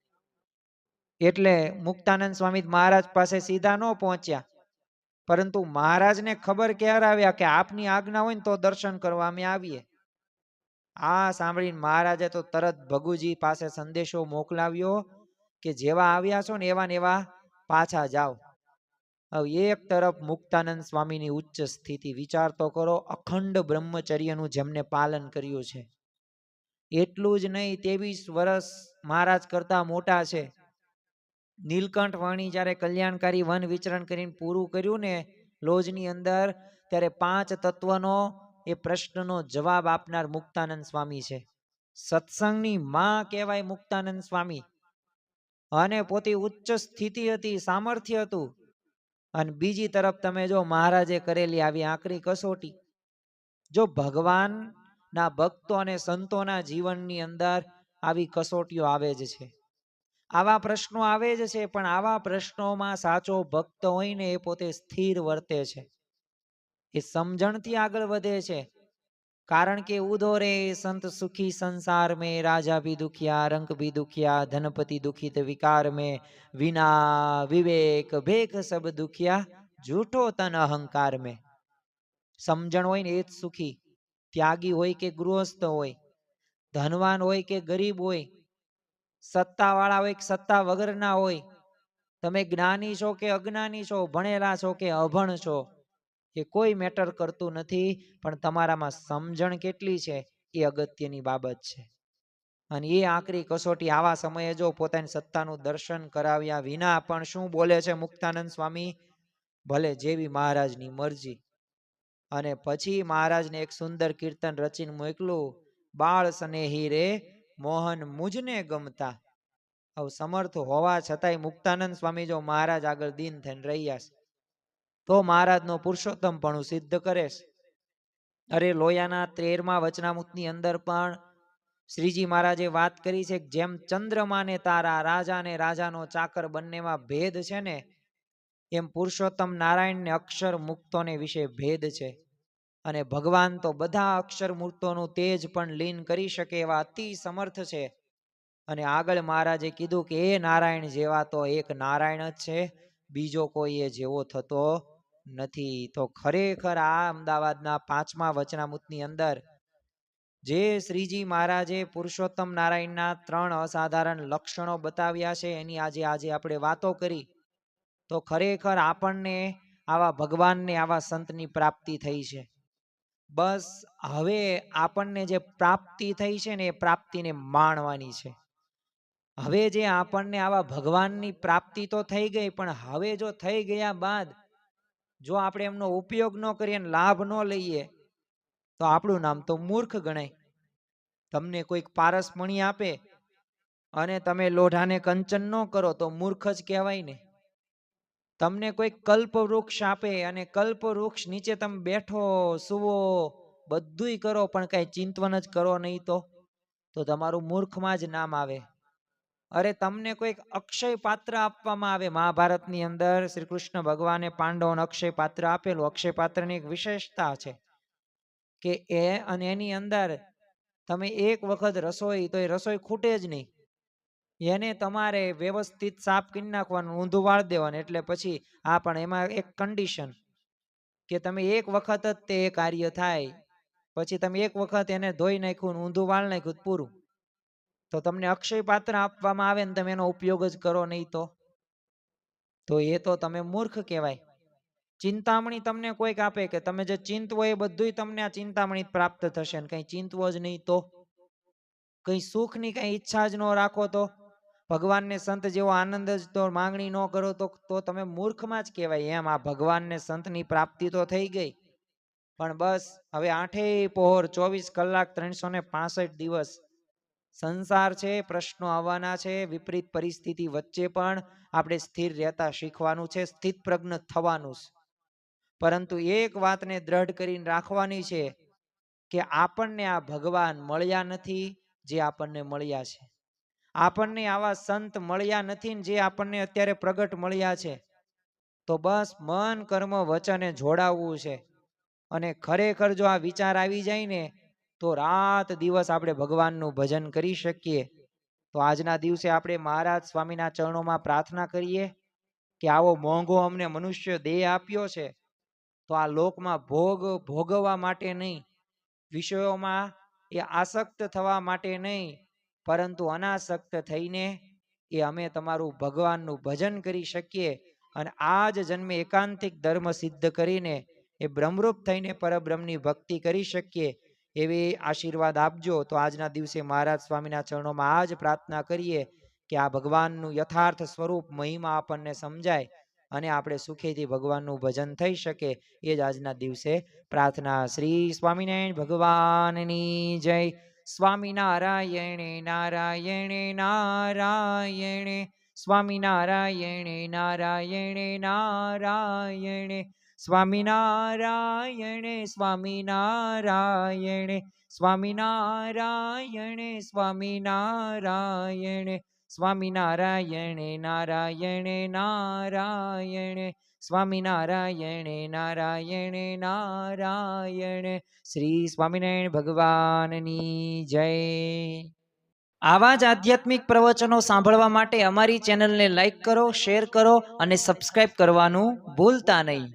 એટલે મુક્તાનંદ સ્વામી મહારાજ પાસે સીધા ન પહોંચ્યા. પરંતુ મહારાજને ખબર ક્યારે આવ્યા કે આપની આજ્ઞા હોય ને તો દર્શન કરવા અમે આવીએ. આ સાંભળીને મહારાજે તો તરત ભગુજી પાસે સંદેશો મોકલાવ્યો કે જેવા આવ્યા છો ને એવા પાછા જાઓ. હવે એક તરફ મુક્તાનંદ સ્વામીની ઉચ્ચ સ્થિતિ વિચાર તો કરો, અખંડ બ્રહ્મચર્યનું જેમને પાલન કર્યું છે. એટલું જ નહીં 23 વર્ષ મહારાજ કરતા મોટા છે. નીલકંઠ વાણી જ્યારે કલ્યાણકારી વન વિચરણ કરીને પૂરું કર્યું ને લોજની અંદર, ત્યારે 5 તત્વનો એ પ્રશ્નનો જવાબ આપનાર મુક્તાનંદ સ્વામી છે. સત્સંગની માં કહેવાય મુક્તાનંદ સ્વામી. અને પોતે ઉચ્ચ સ્થિતિ હતી, સામર્થ્ય હતું. અને બીજી તરફ તમે જો મહારાજે કરેલી આવી આકરી કસોટી. જો ભગવાનના ભક્તો અને સંતોના જીવનની અંદર આવી કસોટીઓ આવે જ છે, આવા પ્રશ્નો આવે જ છે, પણ આવા પ્રશ્નોમાં સાચો ભક્ત હોય ને એ પોતે સ્થિર વર્તે છે, એ સમજણથી આગળ વધે છે. કારણ કે ઉદો રે સંત સુખી સંસાર में राजा भी दुखिया रंक भी दुखिया धनपति दुखित विकार में विना विवेक भेख सब दुखिया झूठो तन अहंकार में. સમજણ હોય ને એ જ સુખી, ત્યાગી હોય કે ગૃહસ્થ હોય, ધનવાન હોય કે ગરીબ હોય, સત્તાવાળા હોય કે સત્તા વગરના હોય, તમે જ્ઞાની છો કે અજ્ઞાની છો, ભણેલા છો કે અભણ છો, એ કોઈ મેટર કરતું નથી, પણ તમારામાં સમજણ કેટલી છે એ અગત્યની બાબત છે. અને એ આકરી કસોટી આવા સમયે જો પોતાની સત્તાનું દર્શન કરાવ્યા વિના પણ શું બોલે છે મુક્તાનંદ સ્વામી, ભલે જેવી મહારાજની મરજી. અને પછી મહારાજને એક સુંદર કીર્તન રચીને મોકલું, બાળ સ્નેહી રે મોહન મુજને ગમતા. હવે સમર્થ હોવા છતાંય મુક્તાનંદ સ્વામી જો મહારાજ આગળ દીન થઈને રહ્યા છે તો મહારાજનો પુરુષોત્તમપણું સિદ્ધ કરે છે. અરે લોયાના 13મા વચનામૃતની અંદર પણ શ્રીજી મહારાજે વાત કરી છે કે જેમ ચંદ્રમા ને તારા, રાજા ને રાજાનો ચાકર બંનેમાં ભેદ છે ને, એમ પુરુષોત્તમ નારાયણ ને અક્ષર મુક્તોને વિશે ભેદ છે. અને ભગવાન તો બધા અક્ષર મૂર્તોનું તેજ પણ લીન કરી શકે એવા અતિ સમર્થ છે. અને આગળ મહારાજે કીધું કે એ નારાયણ જેવા તો એક નારાયણ જ છે, બીજો કોઈ એ જેવો થતો નથી. તો ખરેખર આ અમદાવાદના 5મા વચનામૃતની અંદર જે શ્રીજી મહારાજે પુરુષોત્તમ નારાયણના 3 અસાધારણ લક્ષણો બતાવ્યા છે, એની આજે આપણે વાતો કરી, તો ખરેખર આપણને આવા ભગવાનને, આવા સંતની પ્રાપ્તિ થઈ છે. બસ હવે આપણને જે પ્રાપ્તિ થઈ છે ને એ પ્રાપ્તિને માણવાની છે. હવે જે આપણને આવા ભગવાનની પ્રાપ્તિ તો થઈ ગઈ, પણ હવે જો થઈ ગયા બાદ જો આપણે એમનો ઉપયોગ ન કરીએ, લાભ ન લઈએ, તો આપણું નામ તો મૂર્ખ ગણાય. તમને કોઈક પારસમણી આપે અને તમે લોઢાને કંચન ન કરો તો મૂર્ખ જ કહેવાય ને. તમને કોઈક કલ્પ વૃક્ષ આપે અને કલ્પ વૃક્ષ નીચે તમે બેઠો સુવો બધુંય કરો પણ કઈ ચિંતવન જ કરો નહીં તો તમારું મૂર્ખમાં જ નામ આવે. અરે તમને કોઈક અક્ષય પાત્ર આપવામાં આવે, મહાભારતની અંદર શ્રી કૃષ્ણ ભગવાને પાંડવોને અક્ષય પાત્ર આપેલું. અક્ષય પાત્રની એક વિશેષતા છે કે એની અંદર તમે એક વખત રસોઈ, તો એ રસોઈ ખૂટે જ નહીં. એને તમારે વ્યવસ્થિત સાફ કરી નાખવાનું, ઊંધું વાળ દેવાનું. એટલે પછી પણ એમાં એક કન્ડિશન કે તમે એક વખત જ તે કાર્ય થાય, પછી તમે એક વખત એને ધોઈ નાખ્યું, ઊંધું વાળ નાખ્યું, પૂરું. તો તમને અક્ષય પાત્ર આપવામાં આવે ને તમે એનો ઉપયોગ જ કરો નહીં તો એ તો તમે મૂર્ખ કહેવાય. ચિંતામણી તમને કોઈક આપે કે તમે જે ચિંતવો એ બધું તમને આ ચિંતામણી પ્રાપ્ત થશે, ને કઈ ચિંતવો જ નહીં તો, કઈ સુખની કઈ ઈચ્છા જ ન રાખો તો, ભગવાનને સંત જેવો આનંદ જ તો માંગણી ન કરો તો તમે મૂર્ખમાં જ કહેવાય. એમ આ ભગવાનને સંતની પ્રાપ્તિ તો થઈ ગઈ, પણ બસ હવે 8 પહોર 24 કલાક 365 દિવસ સંસાર છે, પ્રશ્નો આવવાના છે. વિપરીત પરિસ્થિતિ વચ્ચે પણ આપણે સ્થિર રહેતા શીખવાનું છે, સ્થિત પ્રજ્ઞ થવાનું છે. પરંતુ એક વાતને દ્રઢ કરીને રાખવાની છે કે આપણને આ ભગવાન મળ્યા નથી જે આપણને મળ્યા છે, આપણને આવા સંત મળ્યા નથી જે આપણને અત્યારે પ્રગટ મળ્યા છે. તો બસ મન કર્મ વચને જોડાવવું છે. અને ખરેખર જો આ વિચાર આવી જાય ને તો રાત દિવસ આપણે ભગવાનનું ભજન કરી શકીએ. તો આજના દિવસે આપણે મહારાજ સ્વામીના ચરણોમાં પ્રાર્થના કરીએ કે આવો મોંઘો અમને મનુષ્ય દેહ આપ્યો છે, તો આ લોકમાં ભોગવવા માટે નહીં, વિષયોમાં એ આસક્ત થવા માટે નહીં, પરંતુ અનાસક્ત થઈને એ અમે તમારું ભગવાનનું ભજન કરી શકીએ અને આ જ જન્મે એકાંતિક ધર્મ સિદ્ધ કરીને એ બ્રહ્મરૂપ થઈને પરબ્રહ્મની ભક્તિ કરી શકીએ એવી આશીર્વાદ આપજો. તો આજના દિવસે મહારાજ સ્વામીના ચરણોમાં આ જ પ્રાર્થના કરીએ કે આ ભગવાનનું યથાર્થ સ્વરૂપ મહિમા આપણને સમજાય અને આપણે સુખેથી ભગવાનનું ભજન થઈ શકે. એ જ આજના દિવસે પ્રાર્થના. શ્રી સ્વામિનારાયણ ભગવાનની જય. સ્વામિનારાયણે નારાયણે નારાયણે, સ્વામિનારાયણે નારાયણે નારાયણે, સ્વામિનારાયણ સ્વામિનારાયણ સ્વામિનારાયણ સ્વામિનારાયણ સ્વામિનારાયણ નારાયણ નારાયણ સ્વામિનારાયણ નારાયણ નારાયણ શ્રી સ્વામિનારાયણ ભગવાનની જય। આવા જ આધ્યાત્મિક પ્રવચનો સાંભળવા માટે અમારી ચેનલને લાઈક કરો, શેર કરો અને સબસ્ક્રાઇબ કરવાનું ભૂલતા નહીં।